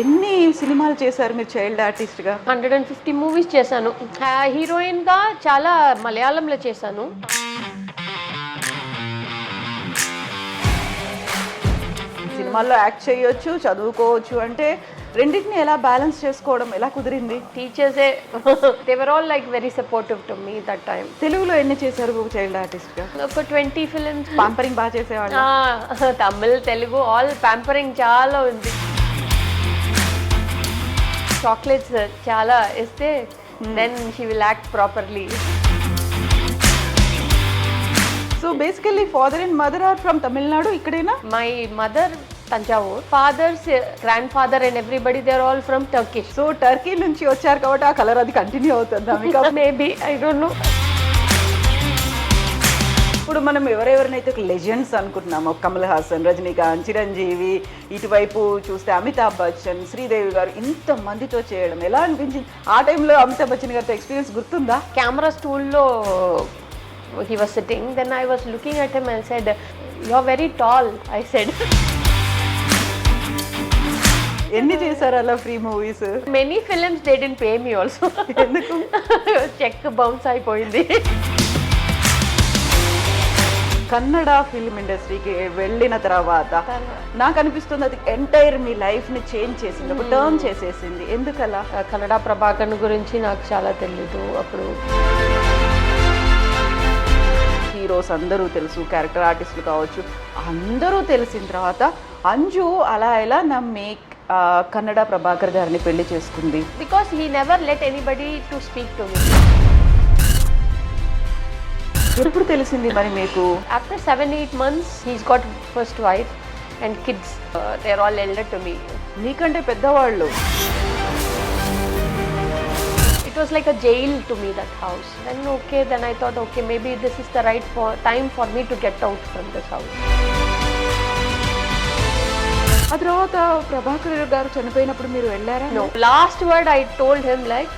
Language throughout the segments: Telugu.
ఎన్ని సినిమాలు చేశారు మీరు చైల్డ్ ఆర్టిస్ట్గా? 150 మూవీస్ చేశాను. హీరోయిన్గా చాలా మలయాళంలో చేశాను. సినిమాల్లో యాక్ట్ చేయొచ్చు, చదువుకోవచ్చు అంటే రెండింటిని ఎలా బ్యాలెన్స్ చేసుకోవడం ఎలా కుదిరింది? టీచర్సే they were all like very supportive to me that time. తెలుగులో ఎన్ని చేశారు చైల్డ్ ఆర్టిస్ట్గా? ఒక 20 ఫిలిమ్స్. పాంపరింగ్ బాగా చేసేవాళ్ళు? తమిళ్, తెలుగు ఆల్ ప్యాంపరింగ్ చాలా ఉంది. చాక్లెట్స్ చాలా ఇస్తే then she will act properly. So basically father and mother are from Tamil Nadu, ఇక్కడేనా? My mother Thanjavur, father's grand father and everybody they are all from Turkish. So Turkey నుంచి వచ్చారు కాబట్టి ఆ కలర్ అది కంటిన్యూ అవుతుందా మీకు? Maybe, I don't know. ఇప్పుడు మనం ఎవరెవరినైతే లెజెండ్స్ అనుకుంటున్నామో, కమల్ హాసన్, రజనీకాంత్, చిరంజీవి, ఇటువైపు చూస్తే అమితాబ్ బచ్చన్, శ్రీదేవి గారు, ఇంతమందితో చేయడం ఎలా అనిపించింది? ఆ టైంలో అమితాబ్ బచ్చన్ గారితో ఎక్స్పీరియన్స్ గుర్తుందా? కెమెరా స్టూల్లో he was sitting, then I was looking at him and said, "You're very tall," I said. ఎన్ని చేశారు అలా free movies? Many films they didn't pay me also. ఎందుకు? చెక్ బౌన్స్ అయిపోయింది. కన్నడ ఫిల్మ్ ఇండస్ట్రీకి వెళ్ళిన తర్వాత నాకు అనిపిస్తుంది అది ఎంటైర్ మీ లైఫ్ ని చేంజ్ చేసింది, ఒక టర్న్ చేసేసింది. ఎందుకలా? కన్నడ ప్రభాకర్ గురించి నాకు చాలా తెలీదు అప్పుడు. హీరోస్ అందరూ తెలుసు, క్యారెక్టర్ ఆర్టిస్టులు కావచ్చు, అందరూ తెలిసిన తర్వాత అంజు అలా ఎలా నమ్మి కన్నడ ప్రభాకర్ గారిని పెళ్లి చేసుకుంది? Because he never let anybody to speak to me. ఎప్పుడు తెలిసింది మరి మీకు? After 7-8 months he's got first wife and kids. They're all elder to me. నీకంటే పెద్దవాళ్ళు. It was like a jail to me, that house. Then I thought, okay, maybe this is the right time for me to get out from this house. ఆ తర్వాత ప్రభాకర్ గారు చనిపోయినప్పుడు మీరు వెళ్ళారా? No. Last word I told him, like,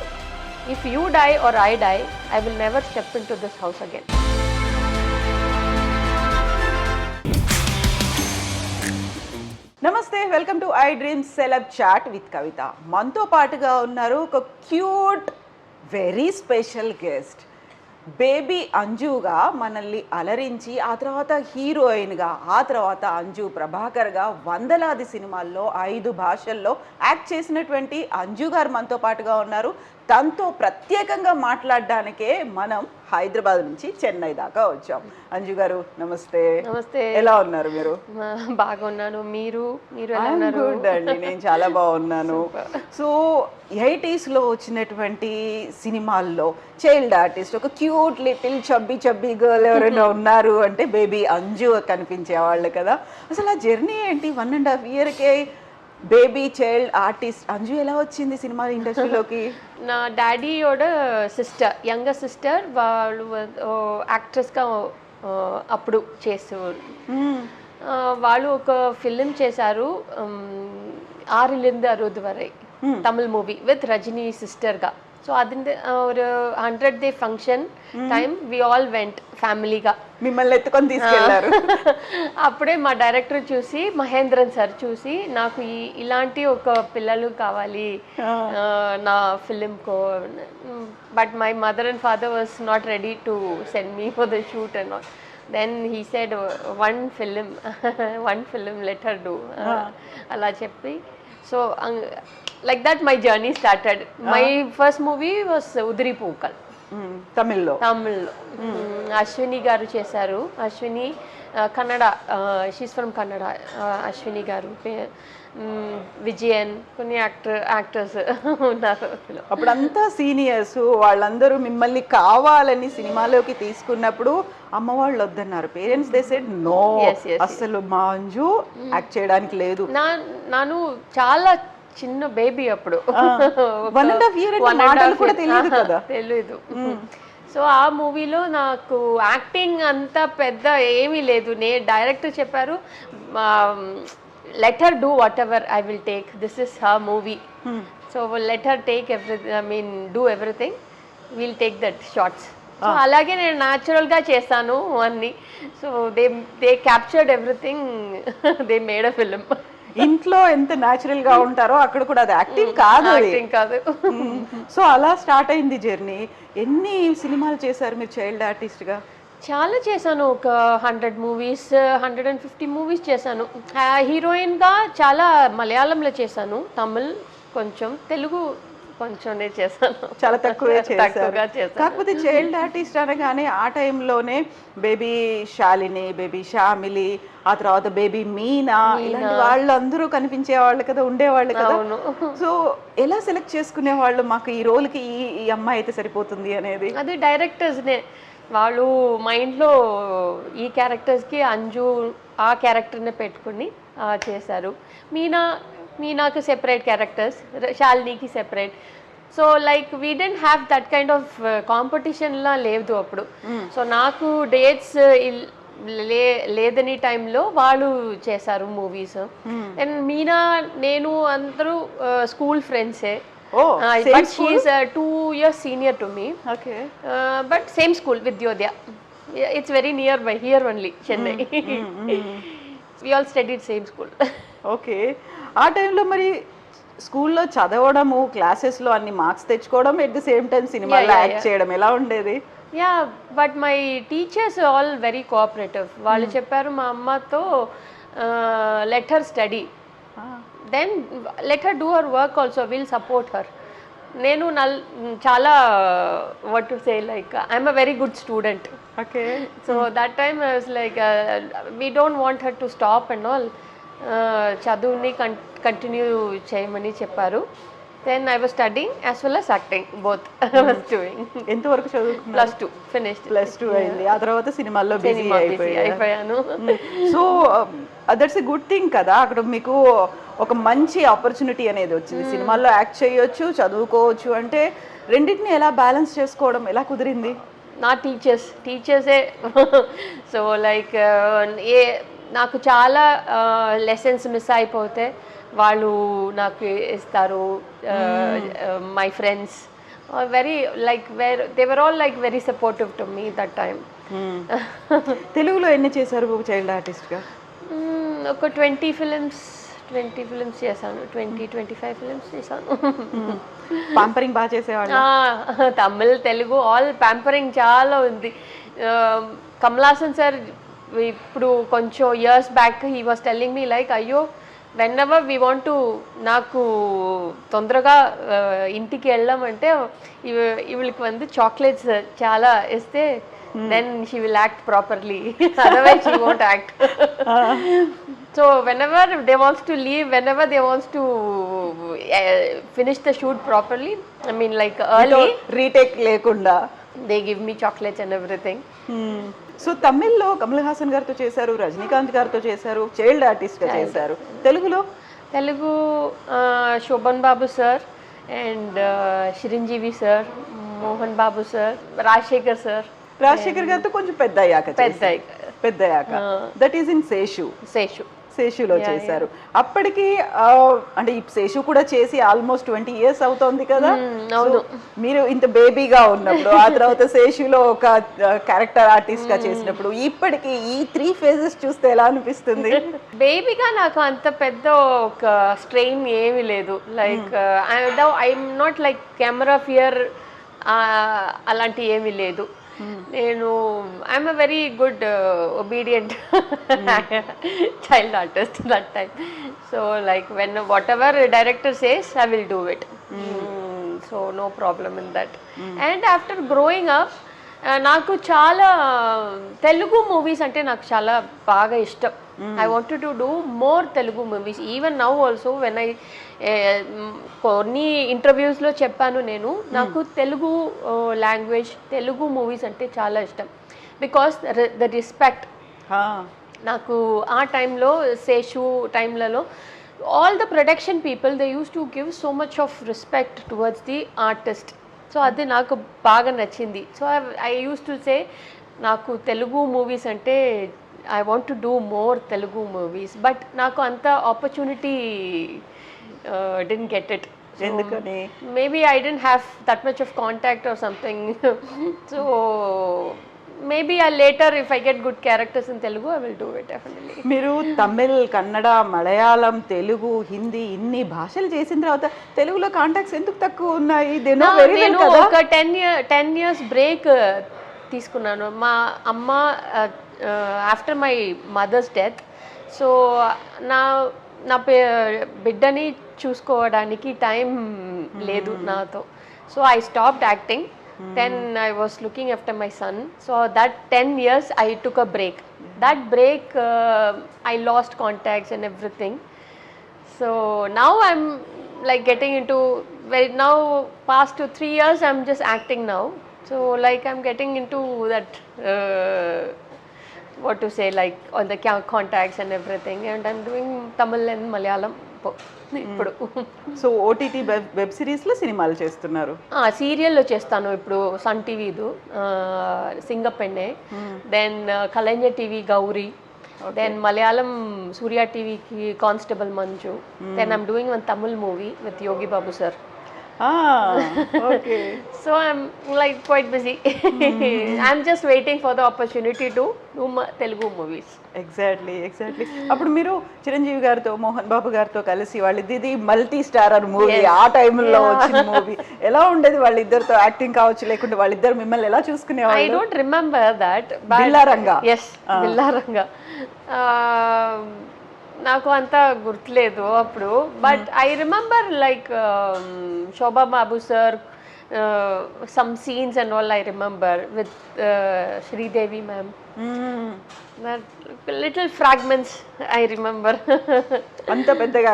if you die or I die, I will never step into this house again. నమస్తే, welcome to I dreams celeb chat with Kavitha. మనతో పాటుగా ఉన్నారు ఒక cute, very special guest. Baby అంజుగా మనల్ని అలరించి, ఆ తర్వాత హీరోయిన్గా, ఆ తర్వాత అంజు ప్రభాకర్గా వందలాది సినిమాల్లో 5 భాషల్లో యాక్ట్ చేసినటువంటి అంజు గారు మనతో పాటుగా ఉన్నారు. తనతో ప్రత్యేకంగా మాట్లాడడానికే మనం హైదరాబాద్ నుంచి చెన్నై దాకా వచ్చాం. అంజు గారు నమస్తే. నమస్తే. ఎలా ఉన్నారు మీరు? బాగున్నాను. మీరు ఎలా ఉన్నారు? గుడ్ అండి, నేను చాలా బాగున్నాను. సో 80s లో వచ్చినటువంటి సినిమాల్లో చైల్డ్ ఆర్టిస్ట్, ఒక క్యూట్ లిటిల్ చబ్బీ గర్ల్ ఎవరైనా ఉన్నారు అంటే బేబీ అంజు కనిపించేవాళ్ళు కదా. అసలు ఆ జర్నీ ఏంటి? 1.5 yearకే బేబీ చైల్డ్ ఆర్టిస్ట్ అంజు ఎలా వచ్చింది సినిమా ఇండస్ట్రీలోకి? నా డాడీయోட సిస్టర్, యంగర్ సిస్టర్, వాళ్ళు యాక్ట్రెస్గా అప్పుడు చేసేవారు. వాళ్ళు ఒక ఫిలిం చేశారు, ఆరిలింద అరుదు వరై, తమిళ్ మూవీ విత్ రజనీ సిస్టర్గా. సో അതിൻ്റെ ഒരു 100th day function time we all went ఫ్యామిలీగా. మిమ్మల్ని ఎత్తుకొని తీసుకెళ్లారు. అప్పుడే మా డైరెక్టర్ చూసి, మహేంద్రన్ సార్ చూసి, నాకు ఇలాంటి ఒక పిల్లలు కావాలి నా ఫిలింకో. But my mother and father was not ready to send me for the shoot and all. Then he said one film let her do. అలా చెప్పి, so like that my journey started. My first movie was Udri Pookal. తమిళ్లో. అశ్విని గారు చేశారు. Ashwini Kannada, she's from Kannada. అశ్విని గారు, విజయన్, కొన్ని యాక్టర్స్ ఉన్నారు. అప్పుడంతా సీనియర్స్ వాళ్ళందరూ మిమ్మల్ని కావాలని సినిమాలోకి తీసుకున్నప్పుడు అమ్మ వాళ్ళు వద్దన్నారు, పేరెంట్స్ దే సెడ్ నో, అసలు మా అంజు యాక్ట్ చేయడానికి లేదు. ನಾನು చాలా చిన్న బేబీ అప్పుడు. 1.5 year కూడా తెలియదు కదా. తెలీదు. సో ఆ మూవీలో నాకు యాక్టింగ్ అంత పెద్ద ఏమీ లేదు. డైరెక్టర్ చెప్పారు, let her do whatever I will take, this is her movie. So let her take everything, do everything, we'll take that shots. So అలాగే నేను న్యాచురల్గా చేస్తాను అన్ని. So they captured everything, they made a film. ఇంట్లో ఎంత న్యాచురల్ గా ఉంటారో అక్కడ కూడా అది యాక్టింగ్ కాదు అది. యాక్టింగ్ కాదు. సో అలా స్టార్ట్ అయింది జర్నీ. ఎన్ని సినిమాలు చేశారు మీరు చైల్డ్ ఆర్టిస్ట్ గా? చాలా చేశాను, ఒక 100 మూవీస్ 150 మూవీస్ చేశాను. హీరోయిన్గా చాలా మలయాళంలో చేశాను, తమిళ్ కొంచెం, తెలుగు కొంచెం చేశాను, చాలా తక్కువే చేశారు. చేశాను. కాకపోతే చైల్డ్ ఆర్టిస్ట్ అనగానే ఆ టైంలోనే బేబీ శాలిని, బేబీ శామిలి, ఆ తర్వాత బేబీ మీనా, ఇలాంటి వాళ్ళందరూ కనిపించే వాళ్ళు కదా, ఉండేవాళ్ళు కదా. సో ఎలా సెలెక్ట్ చేసుకునే వాళ్ళు, మాకు ఈ రోల్కి ఈ అమ్మాయి అయితే సరిపోతుంది అనేది? అది డైరెక్టర్స్నే, వాళ్ళు మైండ్లో ఈ క్యారెక్టర్స్కి అంజు ఆ క్యారెక్టర్ని పెట్టుకుని చేశారు. మీనాకు సెపరేట్ క్యారెక్టర్స్, శాలినికి separate. So like we didn't have that kind of కాంపిటీషన్లా లేదు అప్పుడు. సో నాకు డేట్స్ లేదని టైంలో వాళ్ళు చేశారు మూవీస్. అండ్ మీనా నేను అందరూ స్కూల్ ఫ్రెండ్సే. But she is 2 years senior to me. Okay. But same school, Vidyodaya. It's very nearby, here only, Chennai. We all studied same school. Okay. ఆ టైంలో మరి స్కూల్లో చదవడము, క్లాసెస్లో అన్ని మార్క్స్ తెచ్చుకోవడం, ఎట్ ది సేమ్ టైం సినిమాలో యాక్ట్ చేయడం ఎలా ఉండేది? Yeah, but my teachers are all very cooperative. వాళ్ళు చెప్పారు మా అమ్మతో, let her study. Then let her do her work also, we'll support her. నేను చాలా what to say, like I'm a very good student. Okay. So that time I was like, we don't want her to stop and all. చదువుని కంటిన్యూ చేయమని చెప్పారు. Then I was studying as well as acting, both I was doing. ఎంతవరకు చదువుకున్నారు? +2 finished. +2 అయింది. ఆ తర్వాత సినిమాల్లో బిజీ అయిపోయాను. So that's a good thing కదా, అక్కడ మీకు ఒక మంచి ఆపర్చునిటీ అనేది వచ్చింది. సినిమాల్లో యాక్ట్ చేయొచ్చు, చదువుకోవచ్చు. అంటే రెండింటిని ఎలా బ్యాలెన్స్ చేసుకోవడం ఎలా కుదిరింది? నా టీచర్సే. సో లైక్ నాకు చాలా లెసన్స్ మిస్ అయిపోతే వాళ్ళు నాకు ఇస్తారు. My friends very like they were all like very supportive to me that time. తెలుగులో ఎన్ని చేశారు చైల్డ్ ఆర్టిస్ట్గా? ఒక 20 ఫిలిమ్స్ చేశాను, 20-25 ఫిలిమ్స్ చేశాను. పాంపరింగ్ బాగా చేసేవాళ్ళు? తమిళ్, తెలుగు ఆల్ పాంపరింగ్ చాలా ఉంది. కమలాసన్ సార్ ఇప్పుడు కొంచెం years back he was telling me like, అయ్యో వెన్నెవర్ వీ వాంట్ టు, నాకు తొందరగా ఇంటికి వెళ్ళామంటే ఇవిళ్ళకి வந்து చాక్లెట్స్ చాలా ఇస్తే then she will act properly, otherwise she won't act. So whenever they wants to leave, whenever they wants to finish the shoot properly, I mean like early, retake లేకుండా they give me chocolates and everything. So తమిళ్లో కమల్ హాసన్ గారితో చేశారు, రజనీకాంత్ గారితో చేశారు, చైల్డ్ ఆర్టిస్ట్గా చేశారు. Telugu Sobhan Babu sir and Chiranjeevi sir, Mohan Babu sir, Rajasekhar గారితో కొంచెం పెద్ద అయ్యాక దట్ ఈస్ ఇన్ శేషులో చేశారు. అప్పటికి అంటే ఈ శేషు కూడా చేసి ఆల్మోస్ట్ 20 years అవుతోంది కదా. మీరు ఇంత బేబీగా ఉన్నప్పుడు, ఆ తర్వాత శేషులో ఒక క్యారెక్టర్ ఆర్టిస్ట్ గా చేసినప్పుడు, ఇప్పటికి ఈ 3 phases చూస్తే ఎలా అనిపిస్తుంది? బేబీగా నాకు అంత పెద్ద ఒక స్ట్రెయిన్ ఏమీ లేదు. Like I'm not like camera fear అలాంటి ఏమీ లేదు. నేను I'm a very good obedient child artist that time. So like when whatever director says I will do it. So no problem in that. And after growing up నాకు చాలా తెలుగు మూవీస్ అంటే నాకు చాలా బాగా ఇష్టం. I wanted to do more Telugu movies. Even now also when I కొన్ని ఇంటర్వ్యూస్లో చెప్పాను నేను, నాకు తెలుగు లాంగ్వేజ్, తెలుగు మూవీస్ అంటే చాలా ఇష్టం. బికాస్ ద రెస్పెక్ట్ నాకు ఆ టైంలో, Seshu టైంలలో all the production people, they used to give so much of respect towards the artist. So అది నాకు బాగా నచ్చింది. So I use to say నాకు తెలుగు మూవీస్ అంటే I want to do more Telugu movies, but నాకు అంత ఆపర్చునిటీ didn't get it. ఎందుకని? Maybe I didn't have that much of contact or something. So maybe I later if I get good characters in Telugu I will do it definitely. మీరు తమిళ్, కన్నడ, మలయాళం, తెలుగు, హిందీ ఇన్ని భాషలు చేసిన తర్వాత తెలుగులో కాంటాక్ట్స్ ఎందుకు తక్కువ ఉన్నాయి? నేను ఒక 10 years బ్రేక్ తీసుకున్నాను. మా అమ్మ after my mother's death, so నా నా బిడ్డని చూసుకోవడానికి టైం లేదు నాతో. So I stopped acting. Then I was looking after my son. So that 10 years I took a break. That break I lost contacts and everything. So now I'm like getting into now past 3 years I'm just acting now. So like I'm getting into that what to say, like on the contacts and everything, and I'm doing Tamil and Malayalam ఇప్పుడు. సో ఓటీటీ వెబ్ సిరీస్లో సినిమాలు చేస్తున్నారు? సీరియల్లో చేస్తాను ఇప్పుడు, సన్ టీవీదు Singappenne, then Kalaignar TV Gowri, then Malayalam Surya టీవీకి constable Manju, then I'm doing one Tamil movie with Yogi Babu sir. Okay. So I'm like quite busy. I'm just waiting for the opportunity to do Telugu movies. Exactly. అప్పుడు మీరు చిరంజీవి గారితో, మోహన్ బాబు గారితో కలిసి వాళ్ళిద్దరిది మల్టీ స్టారర్ మూవీ, ఆ టైంలో వచ్చిన మూవీ ఎలా ఉండేది? వాళ్ళిద్దరితో యాక్టింగ్ కావచ్చు, లేకుంటే వాళ్ళిద్దరు మిమ్మల్ని ఎలా చూసుకునేవాళ్ళు? I don't remember that. Billaranga. Yes, Billaranga. నాకు అంత గుర్తులేదు అప్పుడు, but I remember like Shobha Babu sir, some scenes and all I remember with Sridevi ma'am. Little fragments I remember. అంత పెద్దగా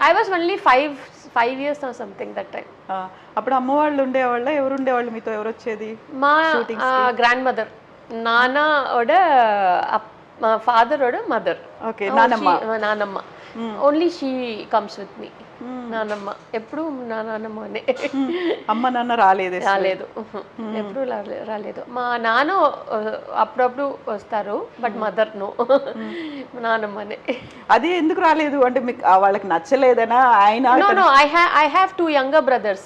I was only 5 years or something that time. అప్పుడు అమ్మ వాళ్ళు ఉండేవాళ్ళ? ఎవరు ఉండేవాళ్ళు మీతో? ఎవరు వచ్చేది? మా గ్రాండ్ మదర్, నాన్న ఓడ father or mother. Okay, నానమ్మ. నానమ్మ. Only she comes with me. నానమ్మ ఎప్పుడు నానమ్మనే. అమ్మ నాన్న రాలేదు? ఎప్పుడు రాలేదు. మా నాన్న అప్పుడప్పుడు వస్తారు, బట్ మదర్ నో. నానమ్మనే. అది ఎందుకు రాలేదు అంటే మీకు వాళ్ళకి నచ్చలేదనా? ఆయన no I have 2 younger brothers.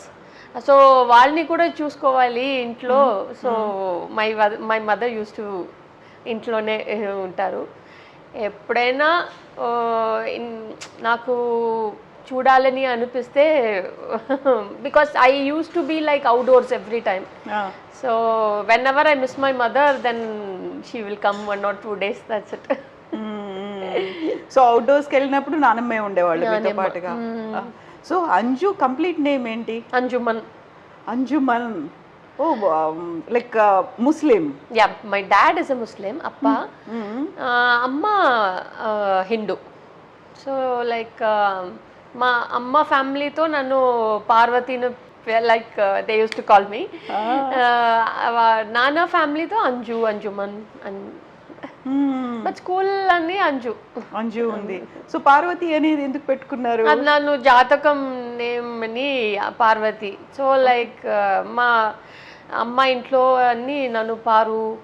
So వాళ్ళని కూడా చూసుకోవాలి ఇంట్లో. So my mother use to ఇంట్లోనే ఉంటారు. ఎప్పుడైనా నాకు చూడాలని అనిపిస్తే, because I use to be like outdoors every time. So when ever I miss my mother, then she will come 1 or 2 days, that's it. So అవుట్డోర్స్కి వెళ్ళినప్పుడు నానమ్మే ఉండేవాళ్ళు మీతో పాటుగా. సో అంజు కంప్లీట్ నేమ్ ఏంటి? Anjuman. Anjuman. like Muslim. Yeah, my dad is a Muslim, appa. Amma Hindu. So like ma amma family to nanu Parvati nu like they used to call me. Nana family to Anju, Anjuman, but school అన్ని అంజు ఉంది. సో పార్వతి అనేది ఎందుకు పెట్టుకున్నారు? అది నన్ను జాతకం నేమ్ అని పార్వతి. సో లైక్ మా అమ్మ ఇంట్లో అన్ని నన్ను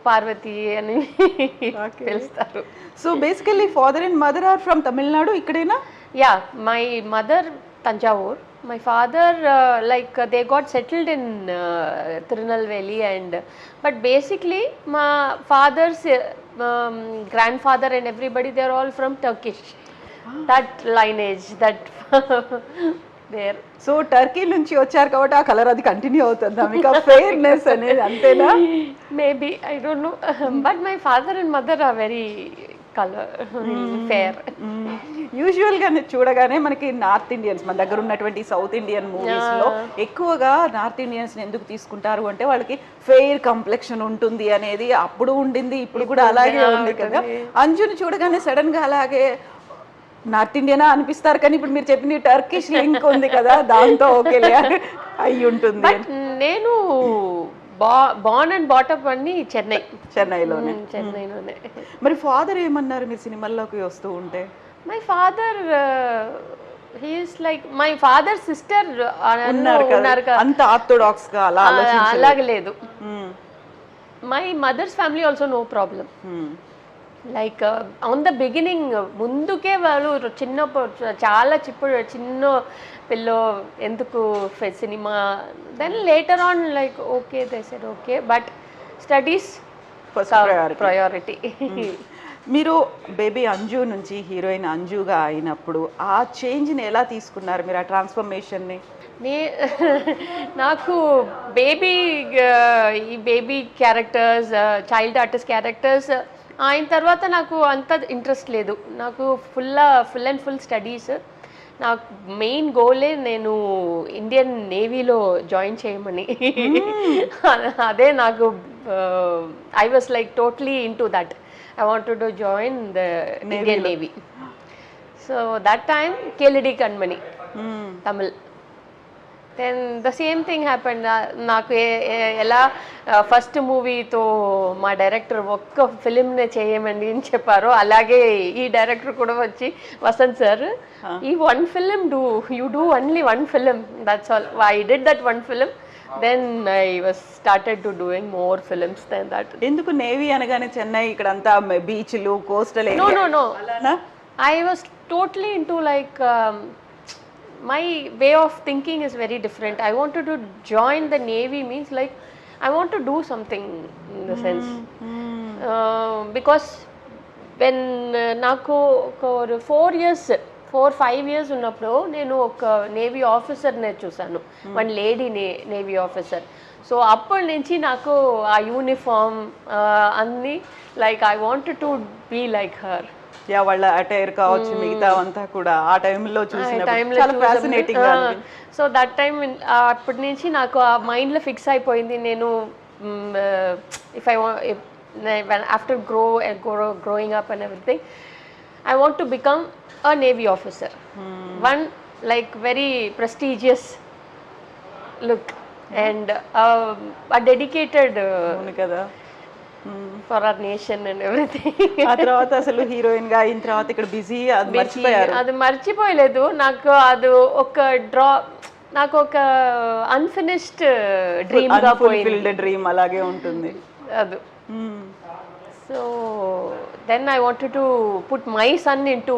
పార్వతి అని పిలుస్తారు. So basically father and mother are from Tamil Nadu, ఇక్కడేనా? Yeah, my mother Thanjavur, my father like they got settled in Tirunelveli, and but basically my father's grandfather and everybody, they're all from Turkish. That lineage, that there. So Turkey నుంచి వచ్చారు కాబట్టి ఆ కలర్ అది కంటిన్యూ అవుతుందా మీకు? ఫెయిర్నెస్ అనేది అంతేనా? Maybe, I don't no, but my father and mother are very colour fair. యూజువల్గా చూడగానే మనకి నార్త్ ఇండియన్స్, మన దగ్గర ఉన్నటువంటి సౌత్ ఇండియన్ మూవీస్లో ఎక్కువగా నార్త్ ఇండియన్స్ని ఎందుకు తీసుకుంటారు అంటే వాళ్ళకి ఫెయిర్ కంప్లెక్షన్ ఉంటుంది అనేది అప్పుడు ఉండింది, ఇప్పుడు కూడా అలాగే ఉంది కదా. అంజుని చూడగానే సడన్గా అలాగే నార్త్ ఇండియనా అనిపిస్తారు, కానీ ఇప్పుడు మీరు చెప్పిన టర్కిష్ లింక్ ఉంది కదా, దాంతో ఓకేలే అయి ఉంటుంది. నేను బార్న్ అండ్ బాటప్ అన్ని చెన్నైలోనే. మరి ఫాదర్ ఏమన్నారు మీరు సినిమాల్లోకి వస్తూ ఉంటే? My father he is like my father sister ఉన్నారు కదా, అంత ఆర్థోడాక్స్ గా అలాగే లేదు. My mother's family also no problem. Like on the beginning ముందుకే వాళ్ళు చాలా చిన్న పిల్ల ఎందుకు సినిమా, then later on like okay they said okay, but studies first priority. మీరు బేబీ అంజు నుంచి హీరోయిన్ అంజుగా అయినప్పుడు ఆ చేంజ్ని ఎలా తీసుకున్నారు మీరు, ఆ ట్రాన్స్ఫర్మేషన్ని? నాకు బేబీ ఈ baby characters, child artist characters అయిన తర్వాత నాకు అంత ఇంట్రెస్ట్ లేదు. నాకు ఫుల్ అండ్ ఫుల్ స్టడీస్. నాకు మెయిన్ గోలే నేను ఇండియన్ నేవీలో జాయిన్ చేయమని. అదే నాకు I was like totally in to that. I wanted to join the Indian Navy. So that time KLD Kanmani, Tamil. Then the same thing happened. నాకు ఎలా ఫస్ట్ మూవీతో మా డైరెక్టర్ ఒక్క ఫిలింనే చేయమని చెప్పారో అలాగే ఈ డైరెక్టర్ కూడా వచ్చి వసంత్ సార్ ఈ one film you do only one film, that's all. I did that one film. Then I was started to doing more films than that. ఎందుకు నేవీ అనగానే చెన్నై ఇక్కడంతా బీచ్లు coastal area? No. I was totally into like my way of thinking is very different. I wanted to join the Navy means like I want to do something in the sense. Because when నాకు ఒక 4-5 years ఉన్నప్పుడు నేను ఒక నేవీ ఆఫీసర్నే చూసాను, one lady navy officer. So అప్పటి నుంచి నాకు ఆ యూనిఫామ్ అన్నీ like I wanted to be like her. Yeah, వాళ్ళ అటైర్ కావచ్చు మిగతా అంతా కూడా ఆ టైంలో చూసినప్పుడు. సో దట్ టైం అప్పటి నుంచి నాకు ఆ మైండ్లో ఫిక్స్ అయిపోయింది. నేను if I after growing up and everything I want to become a Navy officer. One like very prestigious look and a dedicated for our nation and everything. ఆ తర్వాత అసలు హీరోయిన్ గా అయిన తర్వాత ఇక్కడ బిజీ, అది మర్చిపోయారు? అది మర్చిపోయలేదు. నాకు అది ఒక నాకు ఒక అన్ఫినిష్డ్ డ్రీమ్ గా పోయింది. డ్రీమ్ అలాగే ఉంటుంది అది. So then I wanted to put my son into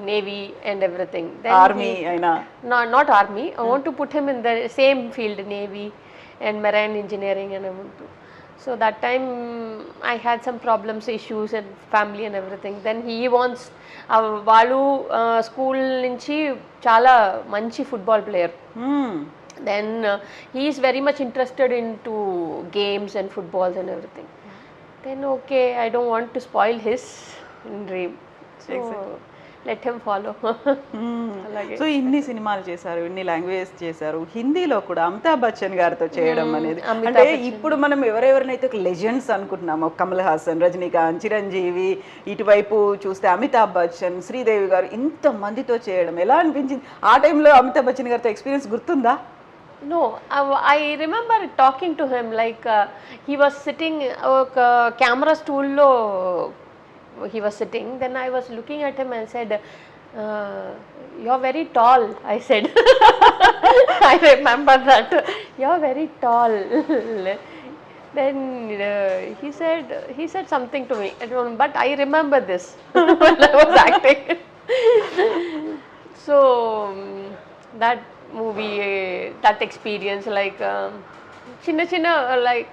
Navy and everything. Then army aina? No, not army. I want to put him in the same field, Navy and marine engineering and everything. So that time I had some problems, issues and family and everything. Then he wants వాళ్ళు స్కూల్ నుంచి చాలా మంచి football player. Then he is very much interested into games and footballs and everything. Then okay, I don't want to spoil his dream, so let him follow. So ఇన్ని సినిమాలు చేశారు, ఇన్ని లాంగ్వేజెస్ చేశారు, హిందీలో కూడా అమితాబ్ బచ్చన్ గారితో చేయడం అనేది అంటే ఇప్పుడు మనం ఎవరెవరినైతే లెజెండ్స్ అనుకుంటున్నామో, కమల్ హాసన్, రజనీకాంత్, చిరంజీవి, ఇటువైపు చూస్తే అమితాబ్ బచ్చన్, శ్రీదేవి గారు, ఇంత మందితో చేయడం ఎలా అనిపించింది? ఆ టైంలో అమితాబ్ బచ్చన్ గారితో ఎక్స్పీరియన్స్ గుర్తుందా? No, I remember talking to him like he was sitting camera stool lo he was sitting. Then I was looking at him and said, you're very tall, I said. I remember that. You're very tall. Then he said something to me, but I remember this when I was acting. So that movie, that experience, like chinna like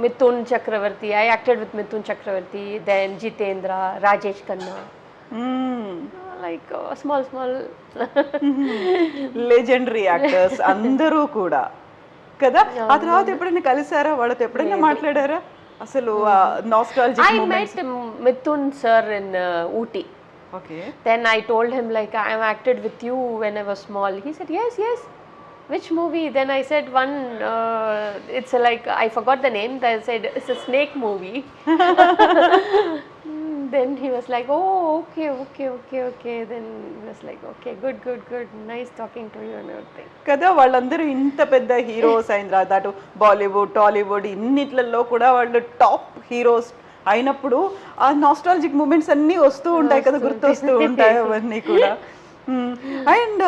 Mithun Chakravarti, I acted with Mithun Chakravarti, then Jitendra, Rajesh Khanna, like small legendary actors అందరూ కూడా కదా. ఆ తర్వాత ఎప్పుడైనా కలిసారా, వాళ్ళతో ఎప్పుడైనా మాట్లాడారా? అసలు nostalgic moments. I met Mithun sir in Ooty. Okay. Then I told him like I acted with you when I was small. He said yes. Which movie? Then I said one. It's like I forgot the name. I said it's a snake movie. Then he was like, oh, okay. Then he was like, okay, good. Nice talking to you and everything. కదా వాళ్ళందరూ ఇంత పెద్ద హీరోస్ అయిన తర్వాత అటు బాలీవుడ్, టాలీవుడ్ ఇన్నిట్లలో కూడా వాళ్ళు టాప్ హీరోస్ అయినప్పుడు ఆ నాస్టాలజిక్ మూమెంట్స్ అన్నీ వస్తూ ఉంటాయి కదా, గుర్తొస్తూ ఉంటాయి అవన్నీ కూడా. అండ్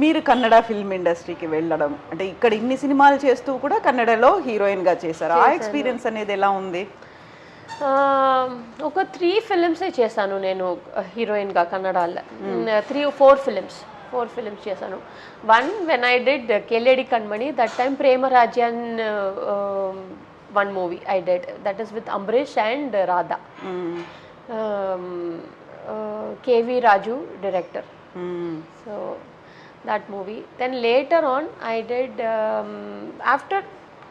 మీరు కన్నడ ఫిల్మ్ ఇండస్ట్రీకి వెళ్ళడం అంటే ఇక్కడ ఇన్ని సినిమాలు చేస్తూ కూడా కన్నడలో హీరోయిన్గా చేశారు. ఆ ఎక్స్పీరియన్స్ అనేది ఎలా ఉంది? ఒక 3 ఫిలిమ్సే చేశాను నేను హీరోయిన్గా కన్నడలో. 3-4 ఫిలిమ్స్ చేశాను. One when I did Keladi Kanmani, that time ప్రేమ రాజ్యాన్ one movie I did. That is with Ambrish and Radha. KV Raju director. So that movie. Then later on I did after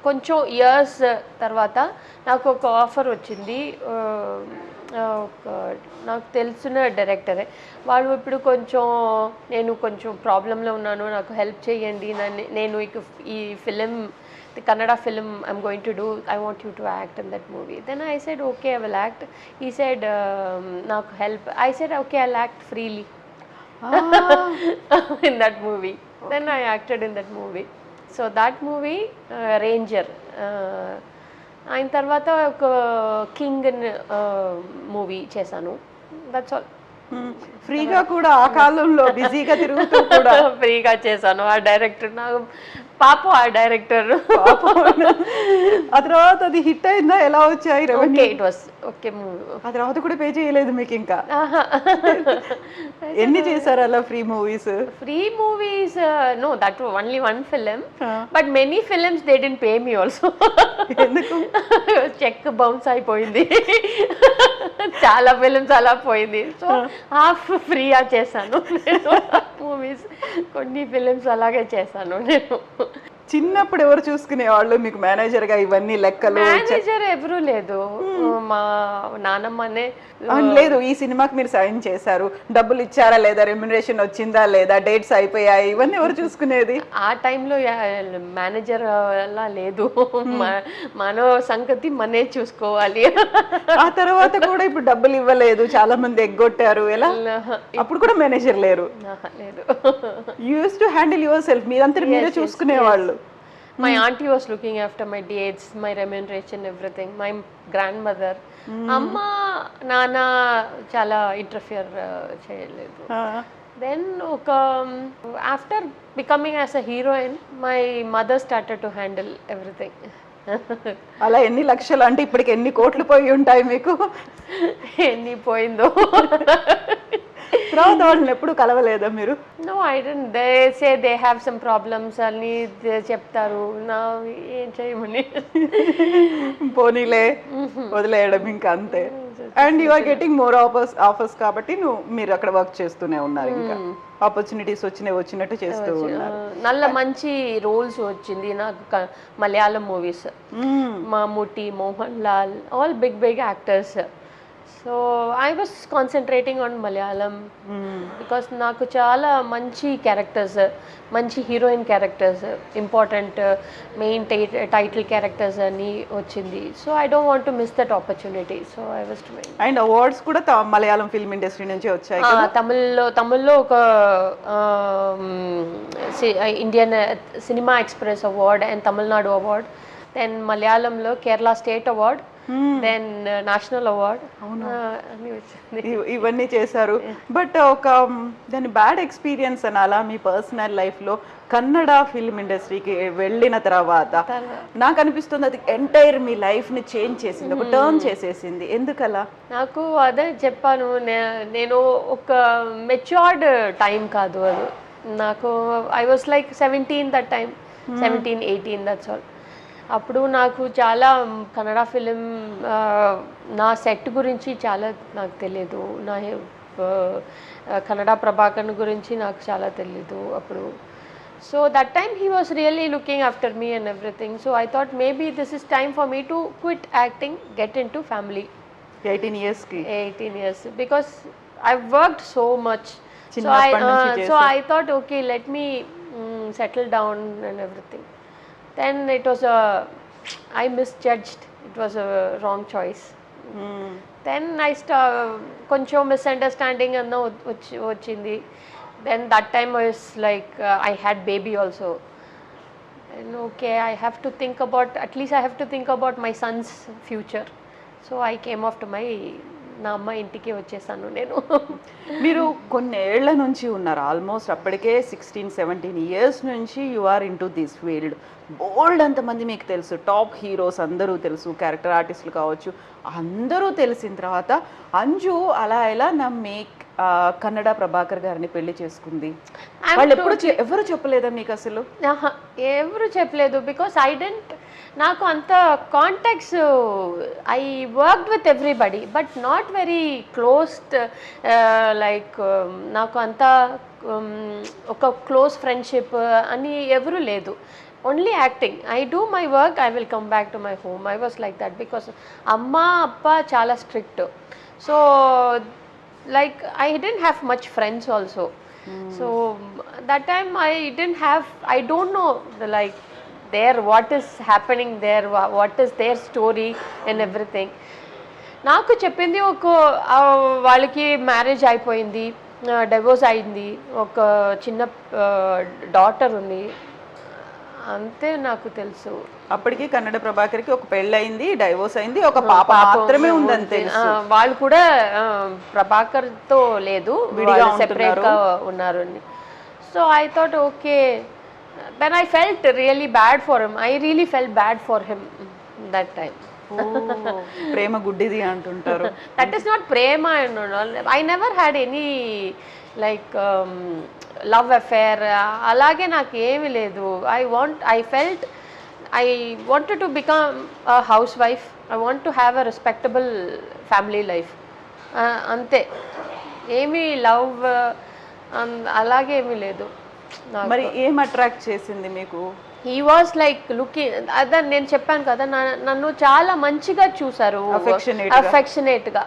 కొంచెం ఇయర్స్ తర్వాత నాకు ఒక ఆఫర్ వచ్చింది. నాకు తెలిసిన డైరెక్టరే వాళ్ళు ఇప్పుడు నేను కొంచెం ప్రాబ్లంలో ఉన్నాను, నాకు హెల్ప్ చేయండి, నేను ఈ film Kannada film I'm going to do, I want you to act in that movie. Then I said okay, I will act. He said నాకు help. I said okay, I'll act freely in that movie. Then I acted in that movie. So that movie Ranger. ఆయన తర్వాత ఒక కింగ్ మూవీ చేశాను. That's all. ఫ్రీగా కూడా ఆ కాలంలో బిజీగా తిరుగుతూ కూడా ఫ్రీగా చేశాను. ఆ డైరెక్టర్ నాకు పాపం, ఆ డైరెక్టర్ ఆ తర్వాత అది హిట్ అయిందా, ఎలా వచ్చాయి revenue? It was okay movie. ఆ తర్వాత కూడా పే చేయలేదు మీకు ఇంకా? ఎన్ని చేశారు అలా free movies? Free movies no, that only one film, but many films they didn't pay me also. ఎందుకు? చెక్ బౌన్స్ అయిపోయింది. చాలా ఫిలిమ్స్ అలా పోయింది. సో హాఫ్ ఫ్రీగా చేశాను నేను మూవీస్. కొన్ని ఫిలిమ్స్ అలాగే చేశాను నేను. చిన్నప్పుడు ఎవరు చూసుకునే వాళ్ళు మీకు మేనేజర్ గా ఇవన్నీ లెక్కలు? మేనేజర్ ఎవరు లేదు, మా నానమ్మనే. లేదు, ఈ సినిమాకి మీరు సైన్ చేశారు, డబ్బులు ఇచ్చారా లేదా, రెమ్యునరేషన్ వచ్చిందా లేదా, డేట్స్ అయిపోయాయి, ఇవన్నీ ఎవరు చూసుకునేది? ఆ టైంలో మేనేజర్ అలా లేదు, మన సంగతి మనే చూసుకోవాలి. ఆ తర్వాత కూడా ఇప్పుడు డబ్బులు ఇవ్వలేదు, చాలా మంది ఎగ్గొట్టారు, ఎలా? అప్పుడు కూడా మేనేజర్ లేరు? లేదు. You use to handle your self, మీరంతా మీరే చూసుకునే వాళ్ళు. My auntie was looking after my dates, my remuneration, everything. My grandmother, amma, nana chala interfere cheyaledu. Then after becoming as a heroine, my mother started to handle everything. అలా ఎన్ని లక్షలు అంటే ఇప్పటికి ఎన్ని కోట్లు పోయి ఉంటాయి మీకు? ఎన్ని పోయిందో. తర్వాత వాళ్ళని ఎప్పుడు కలవలేదా మీరు? No, I don't. They say they have some problems అని చెప్తారు, నా ఏం చేయమని. పోనీలే వదిలేయడం ఇంకా అంతే. And you are getting more offers కాబట్టి మీరు అక్కడ వర్క్ చేస్తూనే ఉన్నారు, ఇంకా ఆపర్చునిటీస్ వచ్చినట్టు చేస్తూ ఉన్నారు. నల్ల మంచి రోల్స్ వచ్చింది నాకు Malayalam movies. Mammootty, Mohan Lal, all big actors. So I was concentrating on Malayalam because నాకు చాలా మంచి క్యారెక్టర్స్, మంచి heroine characters, important main title characters అని వచ్చింది. So I don't want to miss that opportunity. So I was doing. And awards కూడా మలయాళం ఫిల్మ్ ఇండస్ట్రీ నుంచి వచ్చాయి. తమిళ్లో ఒక Indian cinema express award and Tamil Nadu award. Then మలయాళంలో Kerala state award, then national award. ఇవన్నీ చేశారు. బట్ ఒక దాని బ్యాడ్ ఎక్స్పీరియన్స్ అనాలా మీ పర్సనల్ లైఫ్లో కన్నడ ఫిల్మ్ ఇండస్ట్రీకి వెళ్ళిన తర్వాత? నాకు అనిపిస్తుంది అది ఎంటైర్ మీ లైఫ్ని చేంజ్ చేసింది, ఒక టర్న్ చేసేసింది. ఎందుకలా? నాకు అదే చెప్పాను, నేను ఒక మెచ్యూర్డ్ టైం కాదు అది నాకు. I was like 17 that time, 17, 18, that's all. అప్పుడు నాకు చాలా కన్నడ ఫిలిం, నా సెట్ గురించి చాలా నాకు తెలియదు, నా కన్నడ ప్రభాకర్ గురించి నాకు చాలా తెలీదు అప్పుడు. So that time he was really looking after me and everything. So I thought maybe this is time for me to quit acting, get in to family. 18 years because I've worked so much. So I thought okay, let me settle down and everything. Then it was I misjudged, it was a wrong choice. Then I కొంచెం misunderstanding అన్న వచ్చింది. Then that time I was like I had baby also, and okay, I have to think about, at least I have to think about my son's future. So I came off to my నా అమ్మ ఇంటికి వచ్చేసాను నేను. మీరు కొన్నేళ్ల నుంచి ఉన్నారు, ఆల్మోస్ట్ అప్పటికే 16-17 years నుంచి you are into this field. బోల్డ్ అంతమంది మీకు తెలుసు, టాప్ హీరోస్ అందరూ తెలుసు, క్యారెక్టర్ ఆర్టిస్టులు కావచ్చు, అందరూ తెలిసిన తర్వాత అంజు అలా ఎలా నా మేక్ కన్నడ ప్రభాకర్ గారిని పెళ్లి చేసుకుంది. I'm వాళ్ళు ఎప్పుడు ఎవరు చెప్పలేదా మీకు అసలు? ఎవరు చెప్పలేదు, బికాస్ ఐ డెంట్, నాకు అంత contacts, I worked with everybody but not very closed, like నాకు అంత ఒక క్లోజ్ ఫ్రెండ్షిప్ అని ఎవరు లేదు. Only acting, I do my work, I will come back to my home. I was like that because అమ్మ అప్ప చాలా strict. So like I didn't have much friends also. So that time I didn't have, I don't know like there what is happening there, what is their story and everything. నాకు చెప్పింది ఒక వాళ్ళకి మ్యారేజ్ అయిపోయింది, డైవోర్స్ అయింది, ఒక చిన్న డాటర్ ఉంది, అంతే నాకు తెలుసు. అప్పటికి కన్నడ ప్రభాకర్కి ఒక పెళ్ళయింది, డైవోర్స్ అయింది, ఒక పాప మాత్రమే ఉందని తెలుసు. వాళ్ళు కూడా ప్రభాకర్తో లేదు, సెపరేట్ గా ఉన్నారు. So I thought okay, then I felt really bad for him. I really felt bad for him that time. ప్రేమ గుడ్డిది అంటుంటారు. దట్ ఈస్ నాట్ ప్రేమ. I never had any like love affair, అలాగే నాకు ఏమీ లేదు. I felt I wanted to become a housewife. I want to have a respectable family life. అంతే, ఏమీ లవ్ అలాగే ఏమీ లేదు. మరి ఏం అట్రాక్ట్ చేసింది మీకు? హీ వాస్ లైక్ లుకింగ్, అదే నేను చెప్పాను కదా, నన్ను చాలా మంచిగా చూసారు, అఫెక్షనేట్గా.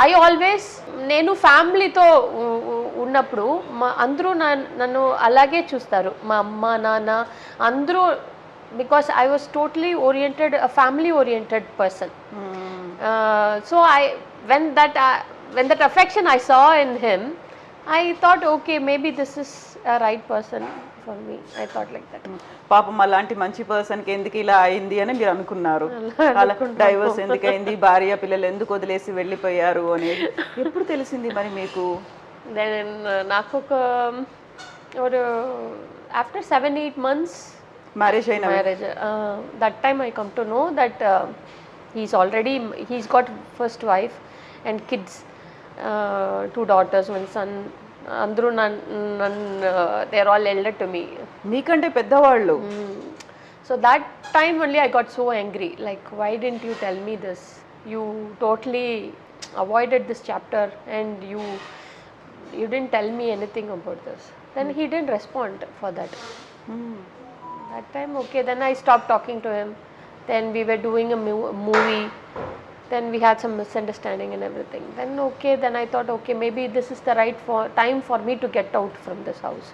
ఐ ఆల్వేస్, నేను ఫ్యామిలీతో ఉన్నప్పుడు అందరూ నన్ను అలాగే చూస్తారు, మా అమ్మ నాన్న అందరూ, because I was totally oriented, a family oriented person. So when that affection I saw in him, I thought okay, maybe this is a right person for me. I thought like that. పాపం అలాంటి మంచి పర్సన్ కి ఎందుకు ఇలా అయింది అని మీరు అనుకున్నారు. డైవర్స్ ఎందుకు అయింది, భార్య పిల్లలు ఎందుకు వదిలేసి వెళ్ళిపోయారు అనేది ఎప్పుడు తెలిసింది మరి మీకు? దెన్ నాకు ఒక after 7-8 months marriage, that time I come to know that he's got first wife and kids, 2 daughters, 1 son. అందరూ they are all elder to me. మీకంటే పెద్దవాళ్ళు. So that time only I got so angry, like why didn't you tell me this? You totally avoided this chapter and you didn't tell me anything about this. Then he didn't respond for that. That time okay, then I stopped talking to him. Then we were doing a movie, then we had some misunderstanding and everything. Then okay, then I thought okay, maybe this is the right time for me to get out from this house.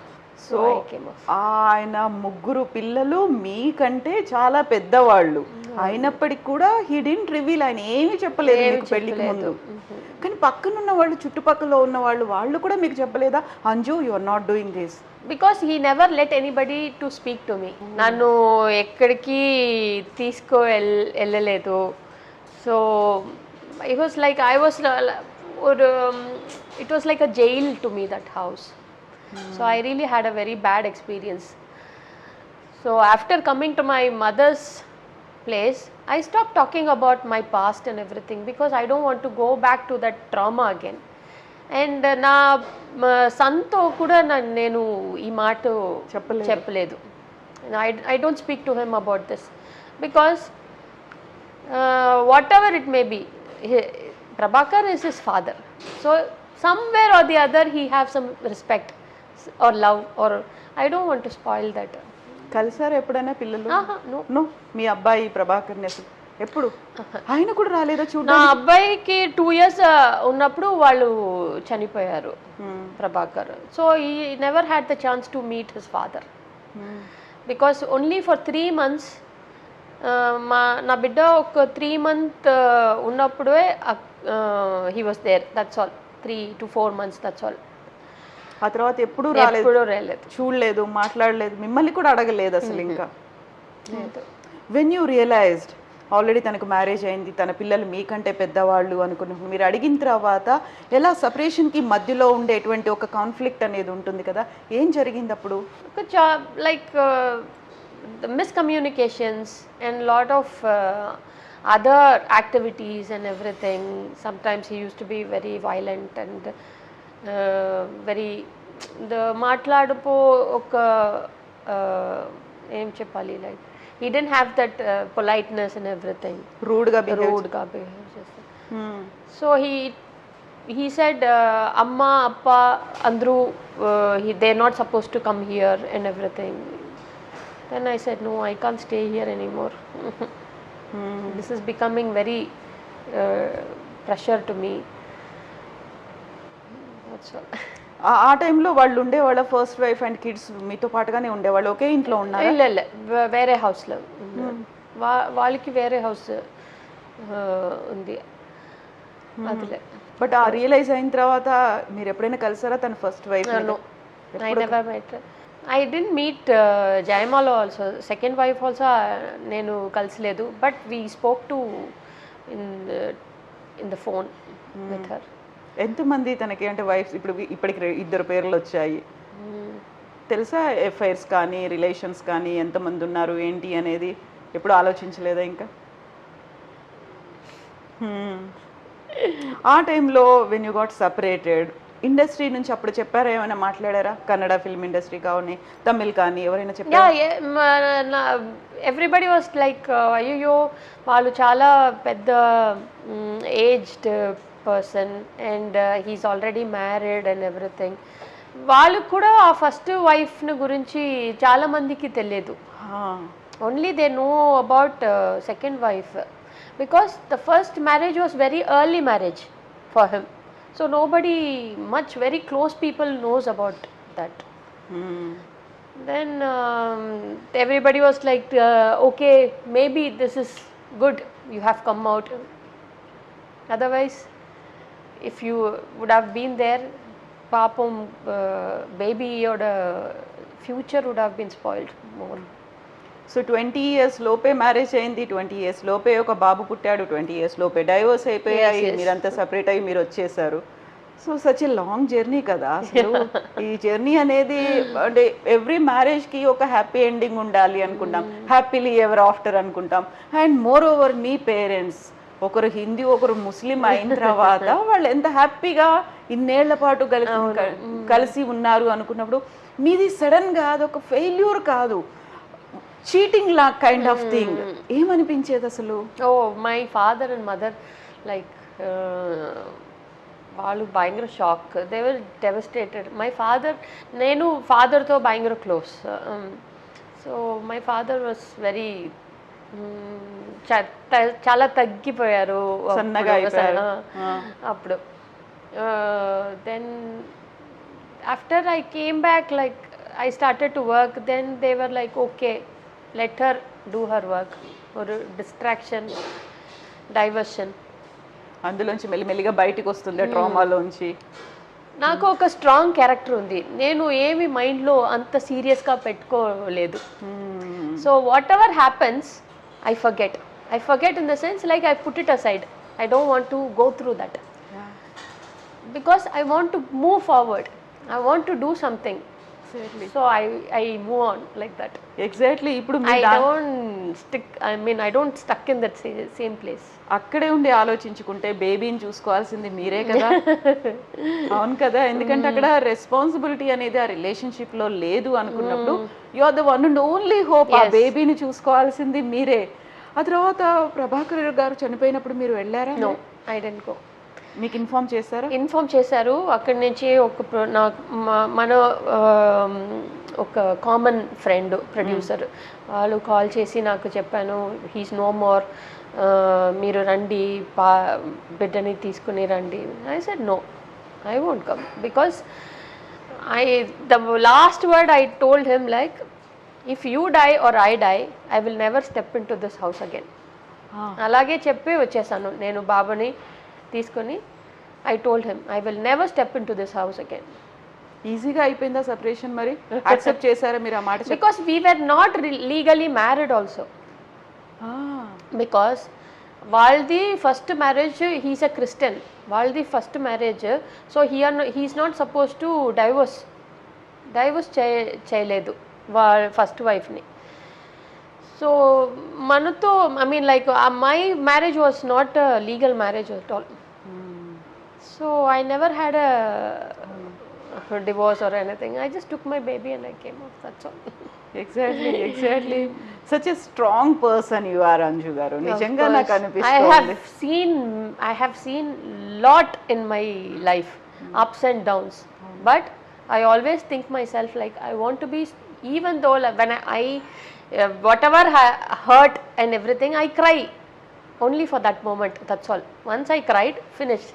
So I came off. ఆయన ముగ్గురు పిల్లలు మీకంటే చాలా పెద్దవాళ్ళు అయినప్పటికీ కూడా he didn't reveal, ఆయన ఏమీ చెప్పలేదు మీకు పెళ్లికి ముందు. కానీ పక్కనున్న వాళ్ళు, చుట్టుపక్కల ఉన్న వాళ్ళు కూడా మీకు చెప్పలేదా, Anju you are not doing this? Because he never let anybody to speak to me. నన్ను ఎక్కడికి వెళ్ళలేదు. So it was like I was it was like a jail to me, that house. So I really had a very bad experience. So after coming to my mother's place, I stopped talking about my past and everything because I don't want to go back to that trauma again. And నా సన్తో కూడా నేను ఈ మాట చెప్పలేదు. I don't speak to him about this because whatever it may be, Prabhakar is his father. So somewhere or the other he have some respect or love, or I don't want to spoil that. కలిసారు ఎప్పుడైనా పిల్లలు? నో. మీ అబ్బాయి ప్రభాకర్ ఎప్పుడు ఆయన కూడా రాలేదా చూడండి? నా అబ్బాయికి 2 years ఉన్నప్పుడు వాళ్ళు చనిపోయారు, Prabhakar. So he never had the chance to meet his father because only for 3 months నా బిడ్డ ఒక 3 month ఉన్నప్పుడే he was there, that's all. 3 to 4 months, that's all. ఆ తర్వాత ఎప్పుడు రాలేదు, చూడలేదు, మాట్లాడలేదు, మిమ్మల్ని కూడా అడగలేదు అసలు ఇంకా. వెన్ యూ రియలైజ్డ్ ఆల్రెడీ తనకు మ్యారేజ్ అయింది, తన పిల్లలు మీకంటే పెద్దవాళ్ళు అనుకున్నప్పుడు మీరు అడిగిన తర్వాత ఎలా సపరేషన్కి మధ్యలో ఉండేటువంటి ఒక కాన్ఫ్లిక్ట్ అనేది ఉంటుంది కదా, ఏం జరిగింది అప్పుడు? Like miscommunications and lot of other activities and everything. Sometimes he used to be very violent and very మాట్లాడుపో ఒక ఏం చెప్పాలి like he didn't have that politeness and everything, రూడ్గా rude-గా behave చేస్తాడు. So he said amma appa andru they're not supposed to come here and everything. Then I said no, I can't stay here anymore. This is becoming very pressure to me. That's all. ఆ టైంలో వాళ్ళు ఉండేవాళ్ళ ఫస్ట్ వైఫ్ అండ్ కిడ్స్ మీతో పాటుగానే ఉండేవాళ్ళు, ఒకే ఇంట్లో ఉన్నారు? ಇಲ್ಲ వేరే హౌస్లో వాళ్ళకి వేరే హౌస్ ఉంది అదిలే. బట్ ఆ రియలైజ్ అయిన తర్వాత మీరు ఎప్పుడైనా కలిసారా తన first wife? I never met her. I didn't meet Jayamala also. Second wife also నేను కలిసలేదు. But we spoke to in the phone with her. ఎంతమంది తనకి అంటే వైఫ్స్ ఇప్పటికి 2 పేర్లు వచ్చాయి తెలుసా? ఎఫ్ఐఆర్స్ కానీ రిలేషన్స్ కానీ ఎంతమంది ఉన్నారు ఏంటి అనేది ఎప్పుడు ఆలోచించలేదా ఇంకా? ఆ టైంలో when you got separated industry నుంచి అప్పుడు చెప్పారా, ఏమైనా మాట్లాడారా? కన్నడ ఫిల్మ్ ఇండస్ట్రీ కానీ తమిళ్ కానీ ఎవరైనా చెప్పారా? ఎవ్రీబడి వాస్ లైక్ అయ్యో వాళ్ళు చాలా పెద్ద aged person and he's already married and everything. వాళ్ళు కూడా ఆ ఫస్ట్ వైఫ్ని గురించి చాలా మందికి తెలియదు. Only they know about second wife because the first marriage was very early marriage for him. So nobody much very close people knows about that. Then everybody was like okay, maybe this is good, you have come out. Otherwise if you would have been there, papam baby or future would have been spoiled more. So 20 years లోపే మ్యారేజ్ అయింది, 20 years లోపే ఒక బాబు పుట్టాడు, 20 years లోపే డైవోర్స్ అయిపోయాయి, మీరంతా సపరేట్ అయ్యి మీరు వచ్చేసారు. So such a long journey కదా అసలు. ఈ జర్నీ అనేది అంటే ఎవ్రీ మ్యారేజ్కి ఒక హ్యాపీ ఎండింగ్ ఉండాలి అనుకుంటాం, హ్యాపీలీ ఎవర్ ఆఫ్టర్ అనుకుంటాం. And more over me parents ఒకరు హిందీ ఒకరు ముస్లిం అయిన తర్వాత వాళ్ళు ఎంత హ్యాపీగా ఇన్నేళ్ల పాటు కలిసి ఉన్నారు అనుకున్నప్పుడు మీది సడన్గా అదొక ఫెయిల్యూర్ కాదు, చీటింగ్ లా కైండ్ ఆఫ్ థింగ్. ఏమనిపించేది అసలు? Oh my father and mother like వాళ్ళు భయంకర shock, they were devastated. My father, నేను ఫాదర్తో భయంకర close. So my father was very చాలా తగ్గిపోయారు అప్పుడు. Then after I came back like I started to work, then they were like okay, let her do her work, or distraction, diversion. అందులోంచి మెల్లిమెల్లిగా బయటికి వస్తుంది ట్రామాలోంచి. నాకు ఒక స్ట్రాంగ్ క్యారెక్టర్ ఉంది, నేను ఏమి మైండ్లో అంత సీరియస్గా పెట్టుకోలేదు. So what ever happens I forget in the sense like I put it aside. I don't want to go through that because I want to move forward, I want to do something. So I move on like that. Exactly. ఇప్పుడు I don't stuck in that same place. అక్కడే ఉండి ఆలోచించుకుంటే బేబీని చూసుకోవాల్సింది మీరే కదా. అవును కదా, ఎందుకంటే అక్కడ రెస్పాన్సిబిలిటీ అనేది ఆ రిలేషన్షిప్ లో లేదు అనుకున్నప్పుడు you are the one and only hope. ఆ బేబీని చూసుకోవాల్సింది మీరే. ఆ తర్వాత ప్రభాకర్ గారు చనిపోయినప్పుడు మీరు వెళ్ళారా? No, I didn't go. మీకు ఇన్ఫార్మ్ చేశారా? ఇన్ఫార్మ్ చేశారు. అక్కడి నుంచి మన ఒక కామన్ ఫ్రెండ్ ప్రొడ్యూసర్ వాళ్ళు కాల్ చేసి నాకు చెప్పాను, హీస్ నో మోర్, మీరు రండి, బిడ్డని తీసుకుని రండి. I said no, I won't come because the last word I told him like if you die or I die I will never step into this house again. అలాగే చెప్పి వచ్చేసాను నేను బాబుని తీసుకొని. I told him I will never step into this house again. ఈజీగా అయిపోయిందా సెపరేషన్? మరి యాక్సెప్ట్ చేశారా మీరు ఆ మాట? Because we were not legally married also. Because వాళ్ళది first marriage, he's a Christian, వాళ్ళది first marriage. So he's not suppose to divorce చేయలేదు వాళ్ళ ఫస్ట్ వైఫ్ని. సో మనతో I mean like my marriage was not legal marriage at all. So I never had a divorce or anything. I just took my baby and I came off. That's all. Exactly such a strong person you are Anju garu. నిజంగా నాకు అనిపిస్తుంది. I have seen lot in my life, ups and downs. But I always think myself like I want to be, even though like, when I whatever hurt and everything, I cry only for that moment. That's all. Once I cried, finished.